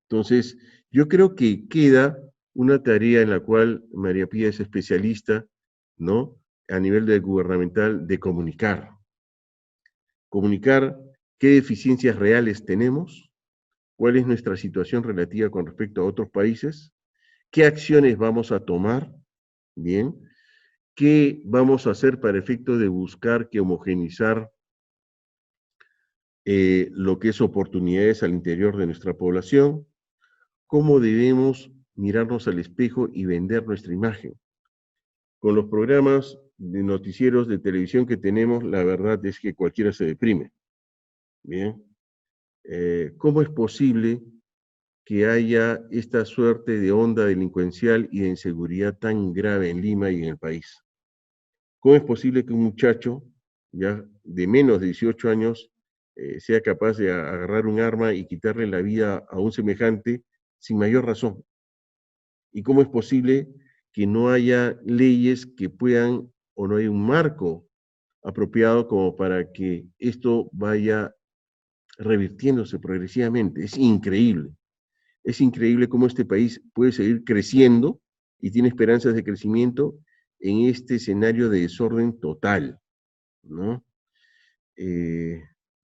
Entonces, yo creo que queda una tarea en la cual María Pía es especialista, ¿no? A nivel gubernamental, de comunicar. Comunicar qué deficiencias reales tenemos, cuál es nuestra situación relativa con respecto a otros países, qué acciones vamos a tomar, bien, qué vamos a hacer para efecto de buscar que homogenizar lo que es oportunidades al interior de nuestra población, cómo debemos mirarnos al espejo y vender nuestra imagen. Con los programas de noticieros de televisión que tenemos, la verdad es que cualquiera se deprime. Bien, ¿cómo es posible que haya esta suerte de onda delincuencial y de inseguridad tan grave en Lima y en el país? ¿Cómo es posible que un muchacho ya de menos de 18 años sea capaz de agarrar un arma y quitarle la vida a un semejante sin mayor razón? ¿Y cómo es posible que no haya leyes que puedan, o no hay un marco apropiado como para que esto vaya revirtiéndose progresivamente? Es increíble cómo este país puede seguir creciendo y tiene esperanzas de crecimiento en este escenario de desorden total, ¿no?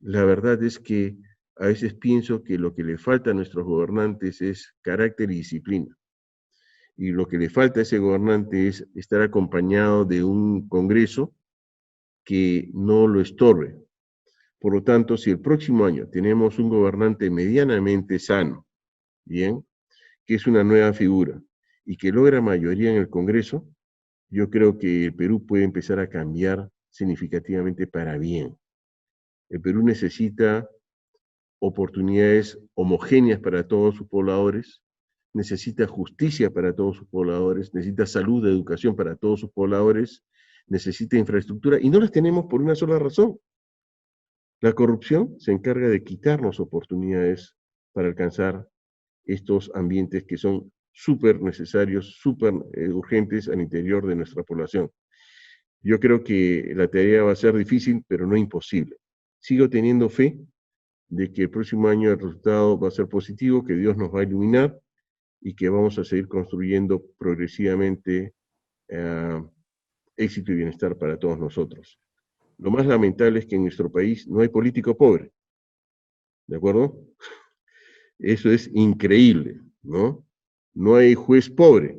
La verdad es que a veces pienso que lo que le falta a nuestros gobernantes es carácter y disciplina. Y lo que le falta a ese gobernante es estar acompañado de un Congreso que no lo estorbe. Por lo tanto, si el próximo año tenemos un gobernante medianamente sano, bien, que es una nueva figura y que logra mayoría en el Congreso, yo creo que el Perú puede empezar a cambiar significativamente para bien. El Perú necesita oportunidades homogéneas para todos sus pobladores, necesita justicia para todos sus pobladores, necesita salud, educación para todos sus pobladores, necesita infraestructura, y no las tenemos por una sola razón. La corrupción se encarga de quitarnos oportunidades para alcanzar estos ambientes que son súper necesarios, súper urgentes al interior de nuestra población. Yo creo que la tarea va a ser difícil, pero no imposible. Sigo teniendo fe de que el próximo año el resultado va a ser positivo, que Dios nos va a iluminar y que vamos a seguir construyendo progresivamente éxito y bienestar para todos nosotros. Lo más lamentable es que en nuestro país no hay político pobre, ¿de acuerdo? Eso es increíble, ¿no? No hay juez pobre.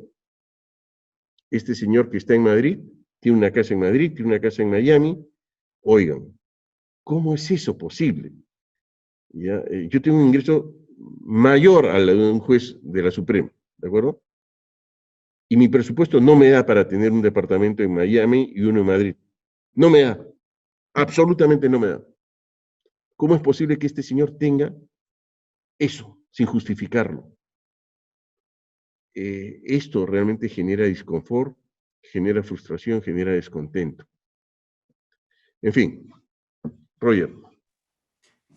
Este señor que está en Madrid, tiene una casa en Madrid, tiene una casa en Miami. Oigan, ¿cómo es eso posible? ¿Ya? Yo tengo un ingreso mayor al de un juez de la Suprema, ¿de acuerdo? Y mi presupuesto no me da para tener un departamento en Miami y uno en Madrid. No me da, absolutamente no me da. ¿Cómo es posible que este señor tenga eso sin justificarlo? Esto realmente genera disconfort, genera frustración, genera descontento. En fin, Roger.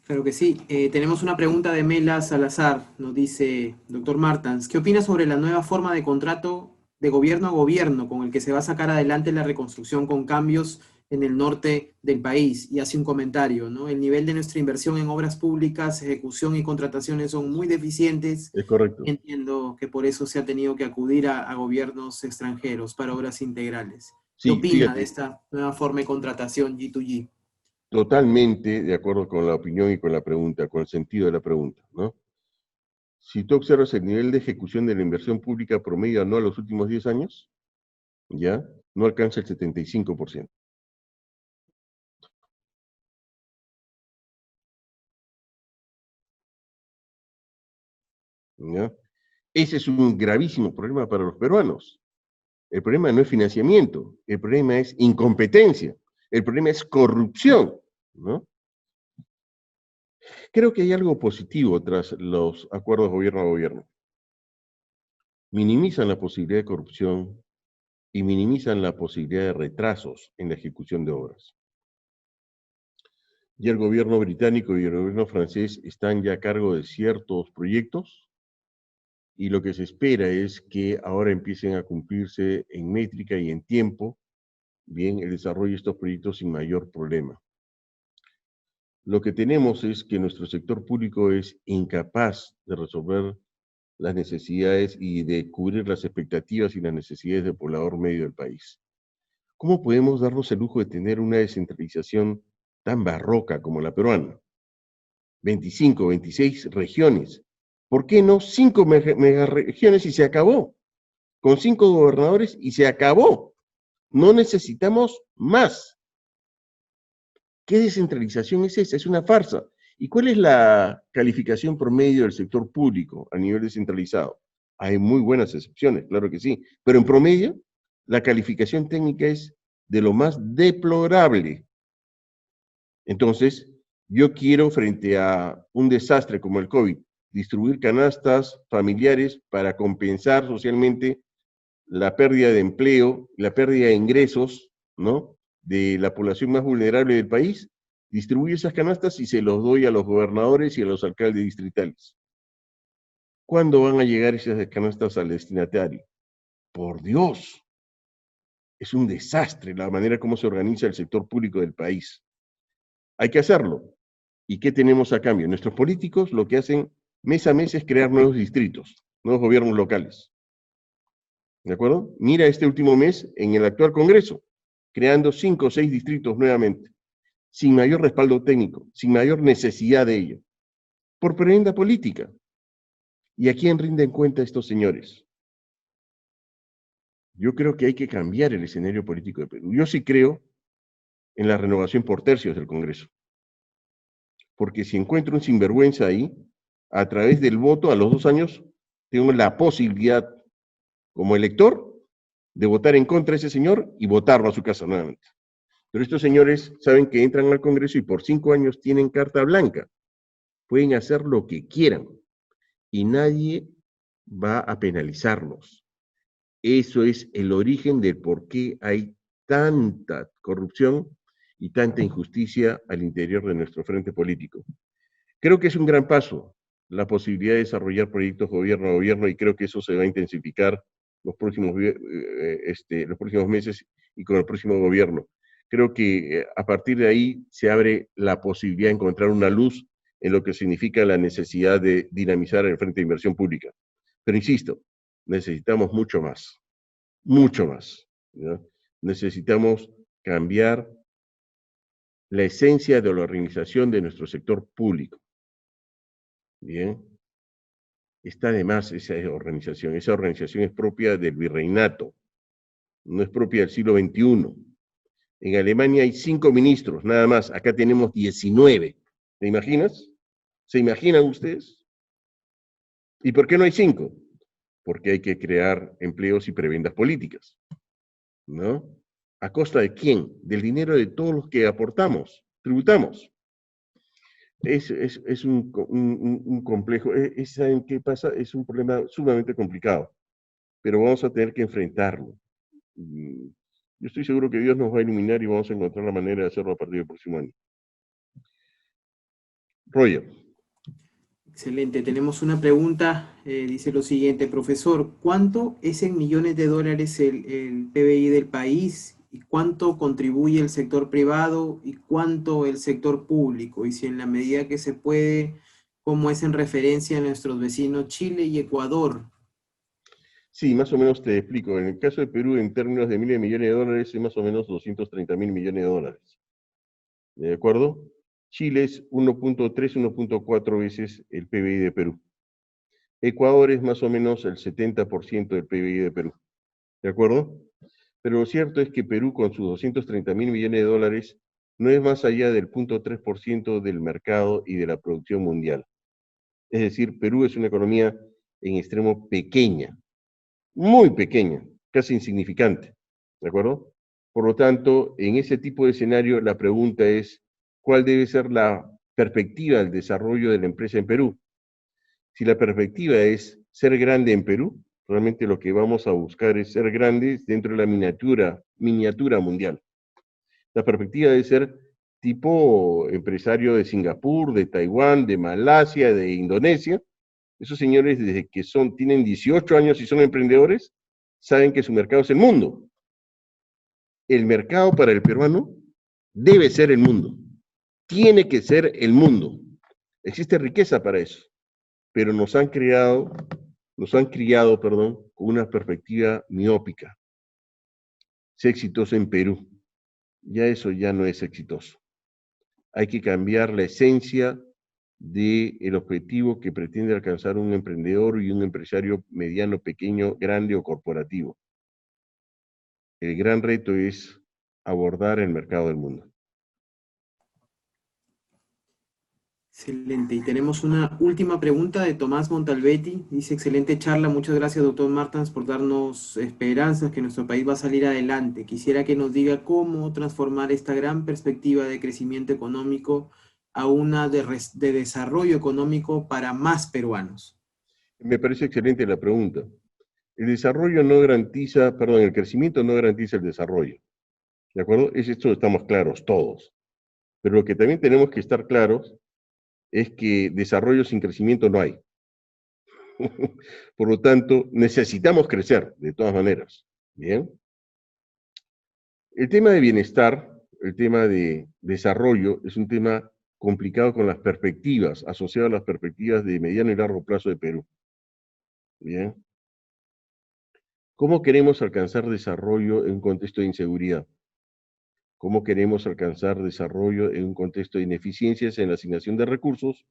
Claro que sí. Tenemos una pregunta de Mela Salazar. Nos dice, doctor Martans, ¿qué opina sobre la nueva forma de contrato de gobierno a gobierno con el que se va a sacar adelante la reconstrucción con cambios en el norte del país? Y hace un comentario, ¿no? El nivel de nuestra inversión en obras públicas, ejecución y contrataciones son muy deficientes. Es correcto. Entiendo que por eso se ha tenido que acudir a gobiernos extranjeros para obras integrales. ¿Qué Sí, opina fíjate, de esta nueva forma de contratación G2G? totalmente de acuerdo con la opinión y con la pregunta, con el sentido de la pregunta, ¿no? Si tú observas el nivel de ejecución de la inversión pública promedio anual los últimos 10 años, ya no alcanza el 75%. ¿Ya? Ese es un gravísimo problema para los peruanos. El problema no es financiamiento, el problema es incompetencia, el problema es corrupción, ¿no? Creo que hay algo positivo tras los acuerdos gobierno a gobierno. Minimizan la posibilidad de corrupción y minimizan la posibilidad de retrasos en la ejecución de obras. Ya el gobierno británico y el gobierno francés están ya a cargo de ciertos proyectos y lo que se espera es que ahora empiecen a cumplirse en métrica y en tiempo, bien, el desarrollo de estos proyectos sin mayor problema. Lo que tenemos es que nuestro sector público es incapaz de resolver las necesidades y de cubrir las expectativas y las necesidades del poblador medio del país. ¿Cómo podemos darnos el lujo de tener una descentralización tan barroca como la peruana? 25, 26 regiones. ¿Por qué no 5 megaregiones y se acabó? Con 5 gobernadores y se acabó. No necesitamos más. ¿Qué descentralización es esa? Es una farsa. ¿Y cuál es la calificación promedio del sector público a nivel descentralizado? Hay muy buenas excepciones, claro que sí, pero en promedio la calificación técnica es de lo más deplorable. Entonces, yo quiero, frente a un desastre como el COVID, distribuir canastas familiares para compensar socialmente la pérdida de empleo, la pérdida de ingresos, ¿no?, de la población más vulnerable del país, distribuyo esas canastas y se los doy a los gobernadores y a los alcaldes distritales. ¿Cuándo van a llegar esas canastas al destinatario? Por Dios, es un desastre la manera como se organiza el sector público del país. Hay que hacerlo. ¿Y qué tenemos a cambio? Nuestros políticos lo que hacen mes a mes es crear nuevos distritos, nuevos gobiernos locales. ¿De acuerdo? Mira este último mes en el actual Congreso, creando 5 o 6 distritos nuevamente, sin mayor respaldo técnico, sin mayor necesidad de ello, por prenda política. ¿Y a quién rinden cuenta estos señores? Yo creo que hay que cambiar el escenario político de Perú. Yo sí creo en la renovación por tercios del Congreso, porque si encuentro un sinvergüenza ahí, a través del voto a los 2 años, tengo la posibilidad, como elector, de votar en contra de ese señor y votarlo a su casa nuevamente. Pero estos señores saben que entran al Congreso y por 5 años tienen carta blanca. Pueden hacer lo que quieran y nadie va a penalizarlos. Eso es el origen del por qué hay tanta corrupción y tanta injusticia al interior de nuestro frente político. Creo que es un gran paso la posibilidad de desarrollar proyectos gobierno a gobierno y creo que eso se va a intensificar los próximos meses y con el próximo gobierno. Creo que a partir de ahí se abre la posibilidad de encontrar una luz en lo que significa la necesidad de dinamizar el frente de inversión pública. Pero insisto, necesitamos mucho más, ¿ya? Necesitamos cambiar la esencia de la organización de nuestro sector público. Bien, está de más esa organización es propia del virreinato, no es propia del siglo XXI. En Alemania hay 5 ministros, nada más, acá tenemos 19. ¿Te imaginas? ¿Se imaginan ustedes? ¿Y por qué no hay 5? Porque hay que crear empleos y prebendas políticas, ¿no? ¿A costa de quién? Del dinero de todos los que aportamos, tributamos. Es un complejo, ¿saben qué pasa? Es un problema sumamente complicado, pero vamos a tener que enfrentarlo. Yo estoy seguro que Dios nos va a iluminar y vamos a encontrar la manera de hacerlo a partir del próximo año. Roger. Excelente, tenemos una pregunta, dice lo siguiente, profesor, ¿cuánto es en millones de dólares el PBI del país? ¿Y cuánto contribuye el sector privado? ¿Y cuánto el sector público? Y si en la medida que se puede, ¿cómo es en referencia a nuestros vecinos Chile y Ecuador? Sí, más o menos te explico. En el caso de Perú, en términos de miles de millones de dólares, es más o menos 230.000 millones de dólares. ¿De acuerdo? Chile es 1.3, 1.4 veces el PBI de Perú. Ecuador es más o menos el 70% del PBI de Perú. ¿De acuerdo? Pero lo cierto es que Perú, con sus 230.000 millones de dólares, no es más allá del 0.3% del mercado y de la producción mundial. Es decir, Perú es una economía en extremo pequeña, muy pequeña, casi insignificante. ¿De acuerdo? Por lo tanto, en ese tipo de escenario, la pregunta es, ¿cuál debe ser la perspectiva del desarrollo de la empresa en Perú? Si la perspectiva es ser grande en Perú, realmente lo que vamos a buscar es ser grandes dentro de la miniatura mundial. La perspectiva debe ser tipo empresario de Singapur, de Taiwán, de Malasia, de Indonesia. Esos señores, desde que tienen 18 años y son emprendedores, saben que su mercado es el mundo. El mercado para el peruano debe ser el mundo. Tiene que ser el mundo. Existe riqueza para eso. Pero nos han criado, con una perspectiva miópica. Ser exitoso en Perú. Ya eso ya no es exitoso. Hay que cambiar la esencia del objetivo que pretende alcanzar un emprendedor y un empresario mediano, pequeño, grande o corporativo. El gran reto es abordar el mercado del mundo. Excelente. Y tenemos una última pregunta de Tomás Montalbetti. Dice, excelente charla. Muchas gracias, doctor Martans, por darnos esperanzas que nuestro país va a salir adelante. Quisiera que nos diga cómo transformar esta gran perspectiva de crecimiento económico a una de desarrollo económico para más peruanos. Me parece excelente la pregunta. El desarrollo no garantiza, perdón, el crecimiento no garantiza el desarrollo. ¿De acuerdo? Esto estamos claros todos. Pero lo que también tenemos que estar claros es que desarrollo sin crecimiento no hay. Por lo tanto, necesitamos crecer de todas maneras. ¿Bien? El tema de bienestar, el tema de desarrollo, es un tema complicado con las perspectivas, asociado a las perspectivas de mediano y largo plazo de Perú. ¿Bien? ¿Cómo queremos alcanzar desarrollo en un contexto de inseguridad? ¿Cómo queremos alcanzar desarrollo en un contexto de ineficiencias en la asignación de recursos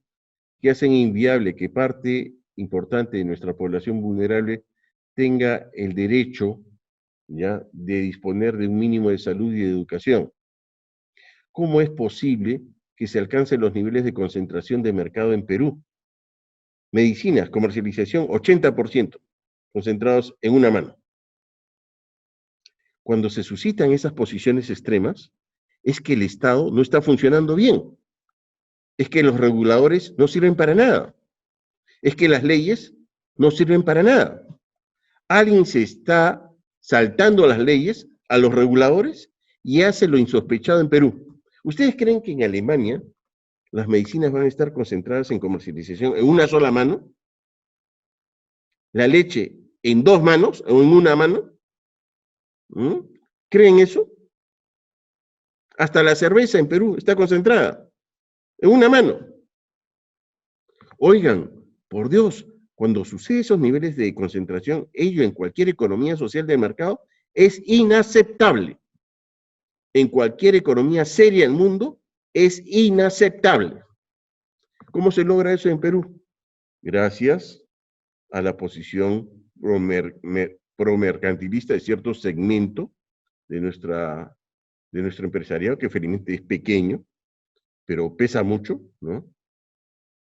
que hacen inviable que parte importante de nuestra población vulnerable tenga el derecho, ¿ya?, de disponer de un mínimo de salud y de educación? ¿Cómo es posible que se alcancen los niveles de concentración de mercado en Perú? Medicinas, comercialización, 80%, concentrados en una mano. Cuando se suscitan esas posiciones extremas, es que el Estado no está funcionando bien. Es que los reguladores no sirven para nada. Es que las leyes no sirven para nada. Alguien se está saltando a las leyes, a los reguladores, y hace lo insospechado en Perú. ¿Ustedes creen que en Alemania las medicinas van a estar concentradas en comercialización en una sola mano? ¿La leche en dos manos o en una mano? ¿Creen eso? Hasta la cerveza en Perú está concentrada en una mano. Oigan, por Dios, cuando sucede esos niveles de concentración, ello en cualquier economía social del mercado es inaceptable. En cualquier economía seria del mundo es inaceptable. ¿Cómo se logra eso en Perú? Gracias a la posición promercantilista de cierto segmento de nuestro empresariado, que felizmente es pequeño, pero pesa mucho, ¿no?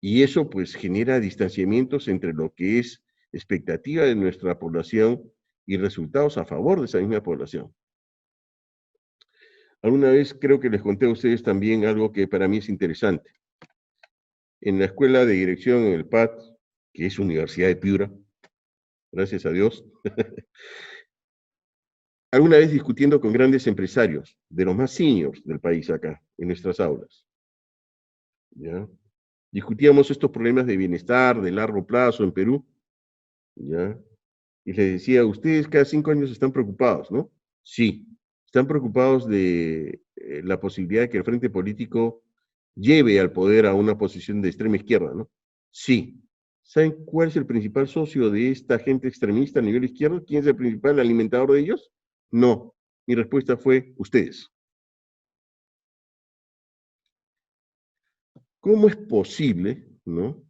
Y eso pues genera distanciamientos entre lo que es expectativa de nuestra población y resultados a favor de esa misma población. Alguna vez creo que les conté a ustedes también algo que para mí es interesante. En la escuela de dirección en el PAT, que es Universidad de Piura, gracias a Dios, alguna vez discutiendo con grandes empresarios, de los más seniors del país acá, en nuestras aulas, ¿ya? Discutíamos estos problemas de bienestar, de largo plazo en Perú, ¿ya? Y les decía, ustedes cada 5 años están preocupados, ¿no? Sí, están preocupados de la posibilidad de que el frente político lleve al poder a una posición de extrema izquierda, ¿no? Sí. ¿Saben cuál es el principal socio de esta gente extremista a nivel izquierdo? ¿Quién es el principal alimentador de ellos? No. Mi respuesta fue, ustedes. ¿Cómo es posible, ¿no?,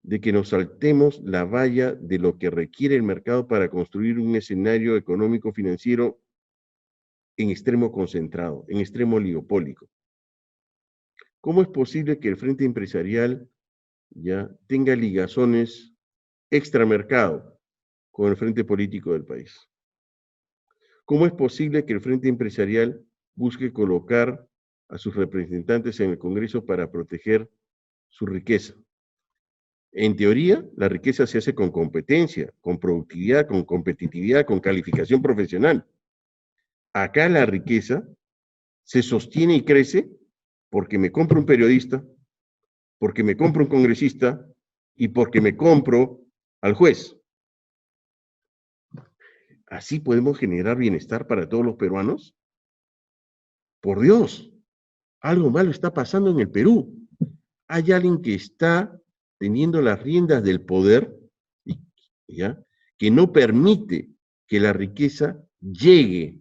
de que nos saltemos la valla de lo que requiere el mercado para construir un escenario económico financiero en extremo concentrado, en extremo oligopólico? ¿Cómo es posible que el frente empresarial ya tenga ligazones extramercado con el frente político del país? ¿Cómo es posible que el frente empresarial busque colocar a sus representantes en el Congreso para proteger su riqueza? En teoría, la riqueza se hace con competencia, con productividad, con competitividad, con calificación profesional. Acá la riqueza se sostiene y crece porque me compro un periodista, porque me compro un congresista y porque me compro al juez. ¿Así podemos generar bienestar para todos los peruanos? Por Dios, algo malo está pasando en el Perú. Hay alguien que está teniendo las riendas del poder, ¿ya?, que no permite que la riqueza llegue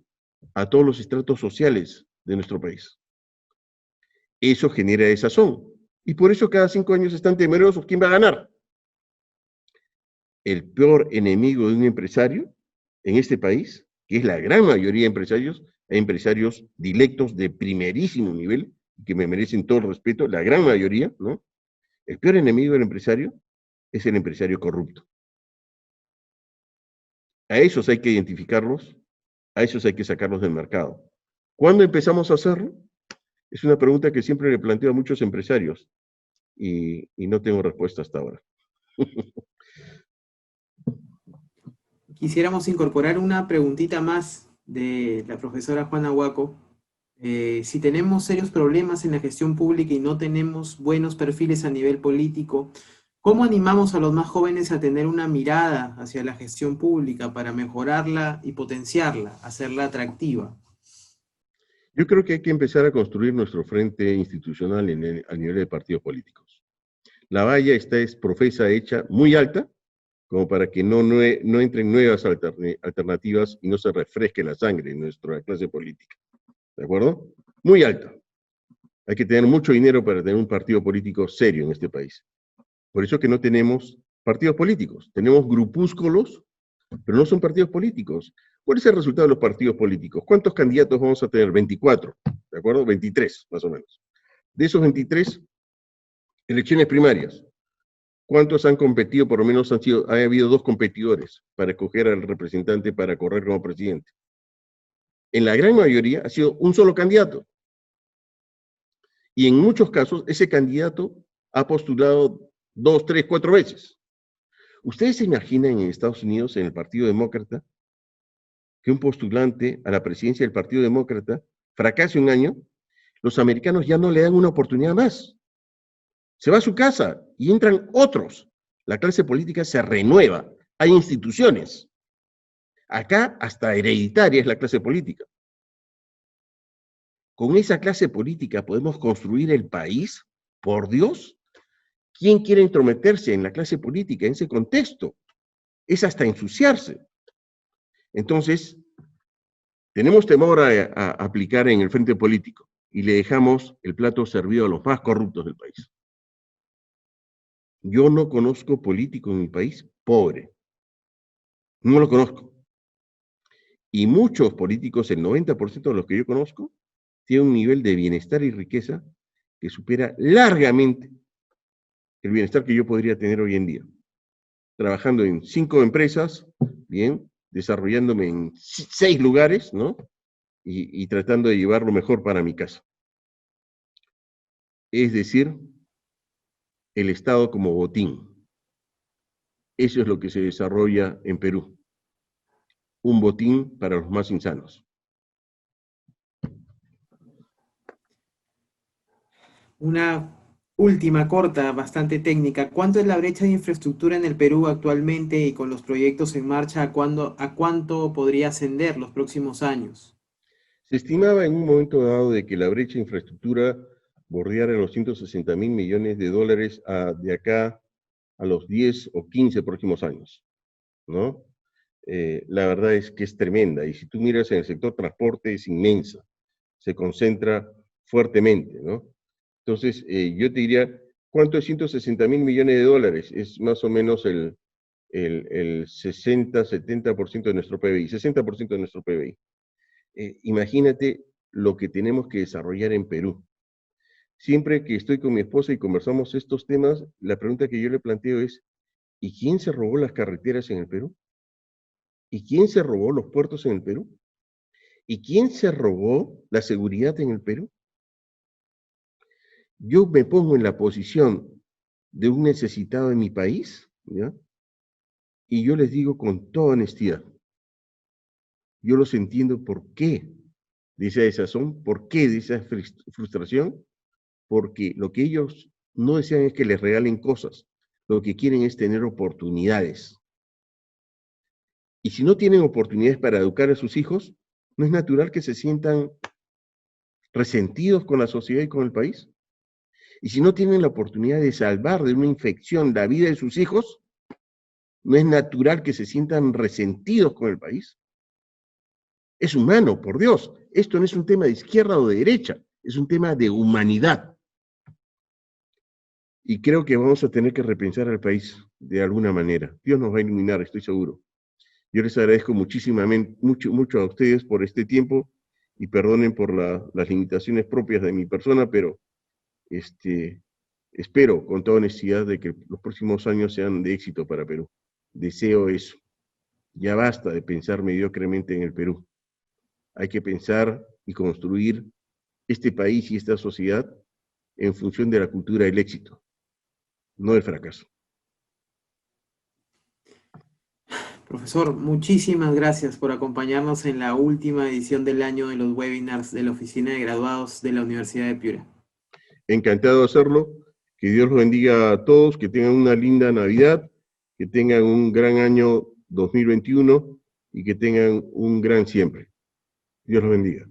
a todos los estratos sociales de nuestro país. Eso genera desazón. Y por eso cada 5 años están temerosos. ¿Quién va a ganar? El peor enemigo de un empresario en este país, que es la gran mayoría de empresarios, hay empresarios directos de primerísimo nivel, que me merecen todo el respeto, la gran mayoría, ¿no? El peor enemigo del empresario es el empresario corrupto. A esos hay que identificarlos, a esos hay que sacarlos del mercado. ¿Cuándo empezamos a hacerlo? Es una pregunta que siempre le planteo a muchos empresarios y no tengo respuesta hasta ahora. Quisiéramos incorporar una preguntita más de la profesora Juana Huaco. Si tenemos serios problemas en la gestión pública y no tenemos buenos perfiles a nivel político, ¿cómo animamos a los más jóvenes a tener una mirada hacia la gestión pública para mejorarla y potenciarla, hacerla atractiva? Yo creo que hay que empezar a construir nuestro frente institucional a nivel de partidos políticos. La valla está profesa hecha muy alta, como para que no entren nuevas alternativas y no se refresque la sangre en nuestra clase política. ¿De acuerdo? Muy alta. Hay que tener mucho dinero para tener un partido político serio en este país. Por eso que no tenemos partidos políticos. Tenemos grupúsculos, pero no son partidos políticos. ¿Cuál es el resultado de los partidos políticos? ¿Cuántos candidatos vamos a tener? 24, ¿de acuerdo? 23, más o menos. De esos 23, elecciones primarias. ¿Cuántos han competido? Por lo menos ha habido 2 competidores para escoger al representante para correr como presidente. En la gran mayoría ha sido un solo candidato. Y en muchos casos, ese candidato ha postulado 2, 3, 4 veces. ¿Ustedes se imaginan en Estados Unidos, en el Partido Demócrata, que un postulante a la presidencia del Partido Demócrata fracase un año? Los americanos ya no le dan una oportunidad más. Se va a su casa y entran otros. La clase política se renueva. Hay instituciones. Acá hasta hereditaria es la clase política. Con esa clase política podemos construir el país, por Dios. ¿Quién quiere entrometerse en la clase política en ese contexto? Es hasta ensuciarse. Entonces, tenemos temor a aplicar en el frente político y le dejamos el plato servido a los más corruptos del país. Yo no conozco político en mi país pobre. No lo conozco. Y muchos políticos, el 90% de los que yo conozco, tienen un nivel de bienestar y riqueza que supera largamente el bienestar que yo podría tener hoy en día. Trabajando en 5 empresas, bien, desarrollándome en 6 lugares, ¿no? Y tratando de llevar lo mejor para mi casa. Es decir, el Estado como botín. Eso es lo que se desarrolla en Perú. Un botín para los más insanos. Una última corta, bastante técnica. ¿Cuánto es la brecha de infraestructura en el Perú actualmente y con los proyectos en marcha? ¿A cuánto podría ascender los próximos años? Se estimaba en un momento dado de que la brecha de infraestructura bordeara los 160.000 millones de dólares de acá a los 10 o 15 próximos años, ¿no? La verdad es que es tremenda, y si tú miras en el sector transporte es inmensa, se concentra fuertemente, ¿no? Entonces, yo te diría, ¿cuánto es 160.000 millones de dólares? Es más o menos el 60-70% de nuestro PBI, 60% de nuestro PBI. Imagínate lo que tenemos que desarrollar en Perú. Siempre que estoy con mi esposa y conversamos estos temas, la pregunta que yo le planteo es, ¿y quién se robó las carreteras en el Perú? ¿Y quién se robó los puertos en el Perú? ¿Y quién se robó la seguridad en el Perú? Yo me pongo en la posición de un necesitado en mi país, ¿ya? Y yo les digo con toda honestidad, yo los entiendo por qué de esa desazón, por qué de esa frustración, porque lo que ellos no desean es que les regalen cosas, lo que quieren es tener oportunidades. Y si no tienen oportunidades para educar a sus hijos, ¿no es natural que se sientan resentidos con la sociedad y con el país? Y si no tienen la oportunidad de salvar de una infección la vida de sus hijos, ¿no es natural que se sientan resentidos con el país? Es humano, por Dios. Esto no es un tema de izquierda o de derecha, es un tema de humanidad. Y creo que vamos a tener que repensar al país de alguna manera. Dios nos va a iluminar, estoy seguro. Yo les agradezco mucho a ustedes por este tiempo y perdonen por las limitaciones propias de mi persona, pero espero con toda honestidad de que los próximos años sean de éxito para Perú. Deseo eso. Ya basta de pensar mediocremente en el Perú. Hay que pensar y construir este país y esta sociedad en función de la cultura del éxito, no del fracaso. Profesor, muchísimas gracias por acompañarnos en la última edición del año de los webinars de la Oficina de Graduados de la Universidad de Piura. Encantado de hacerlo. Que Dios los bendiga a todos, que tengan una linda Navidad, que tengan un gran año 2021 y que tengan un gran siempre. Dios los bendiga.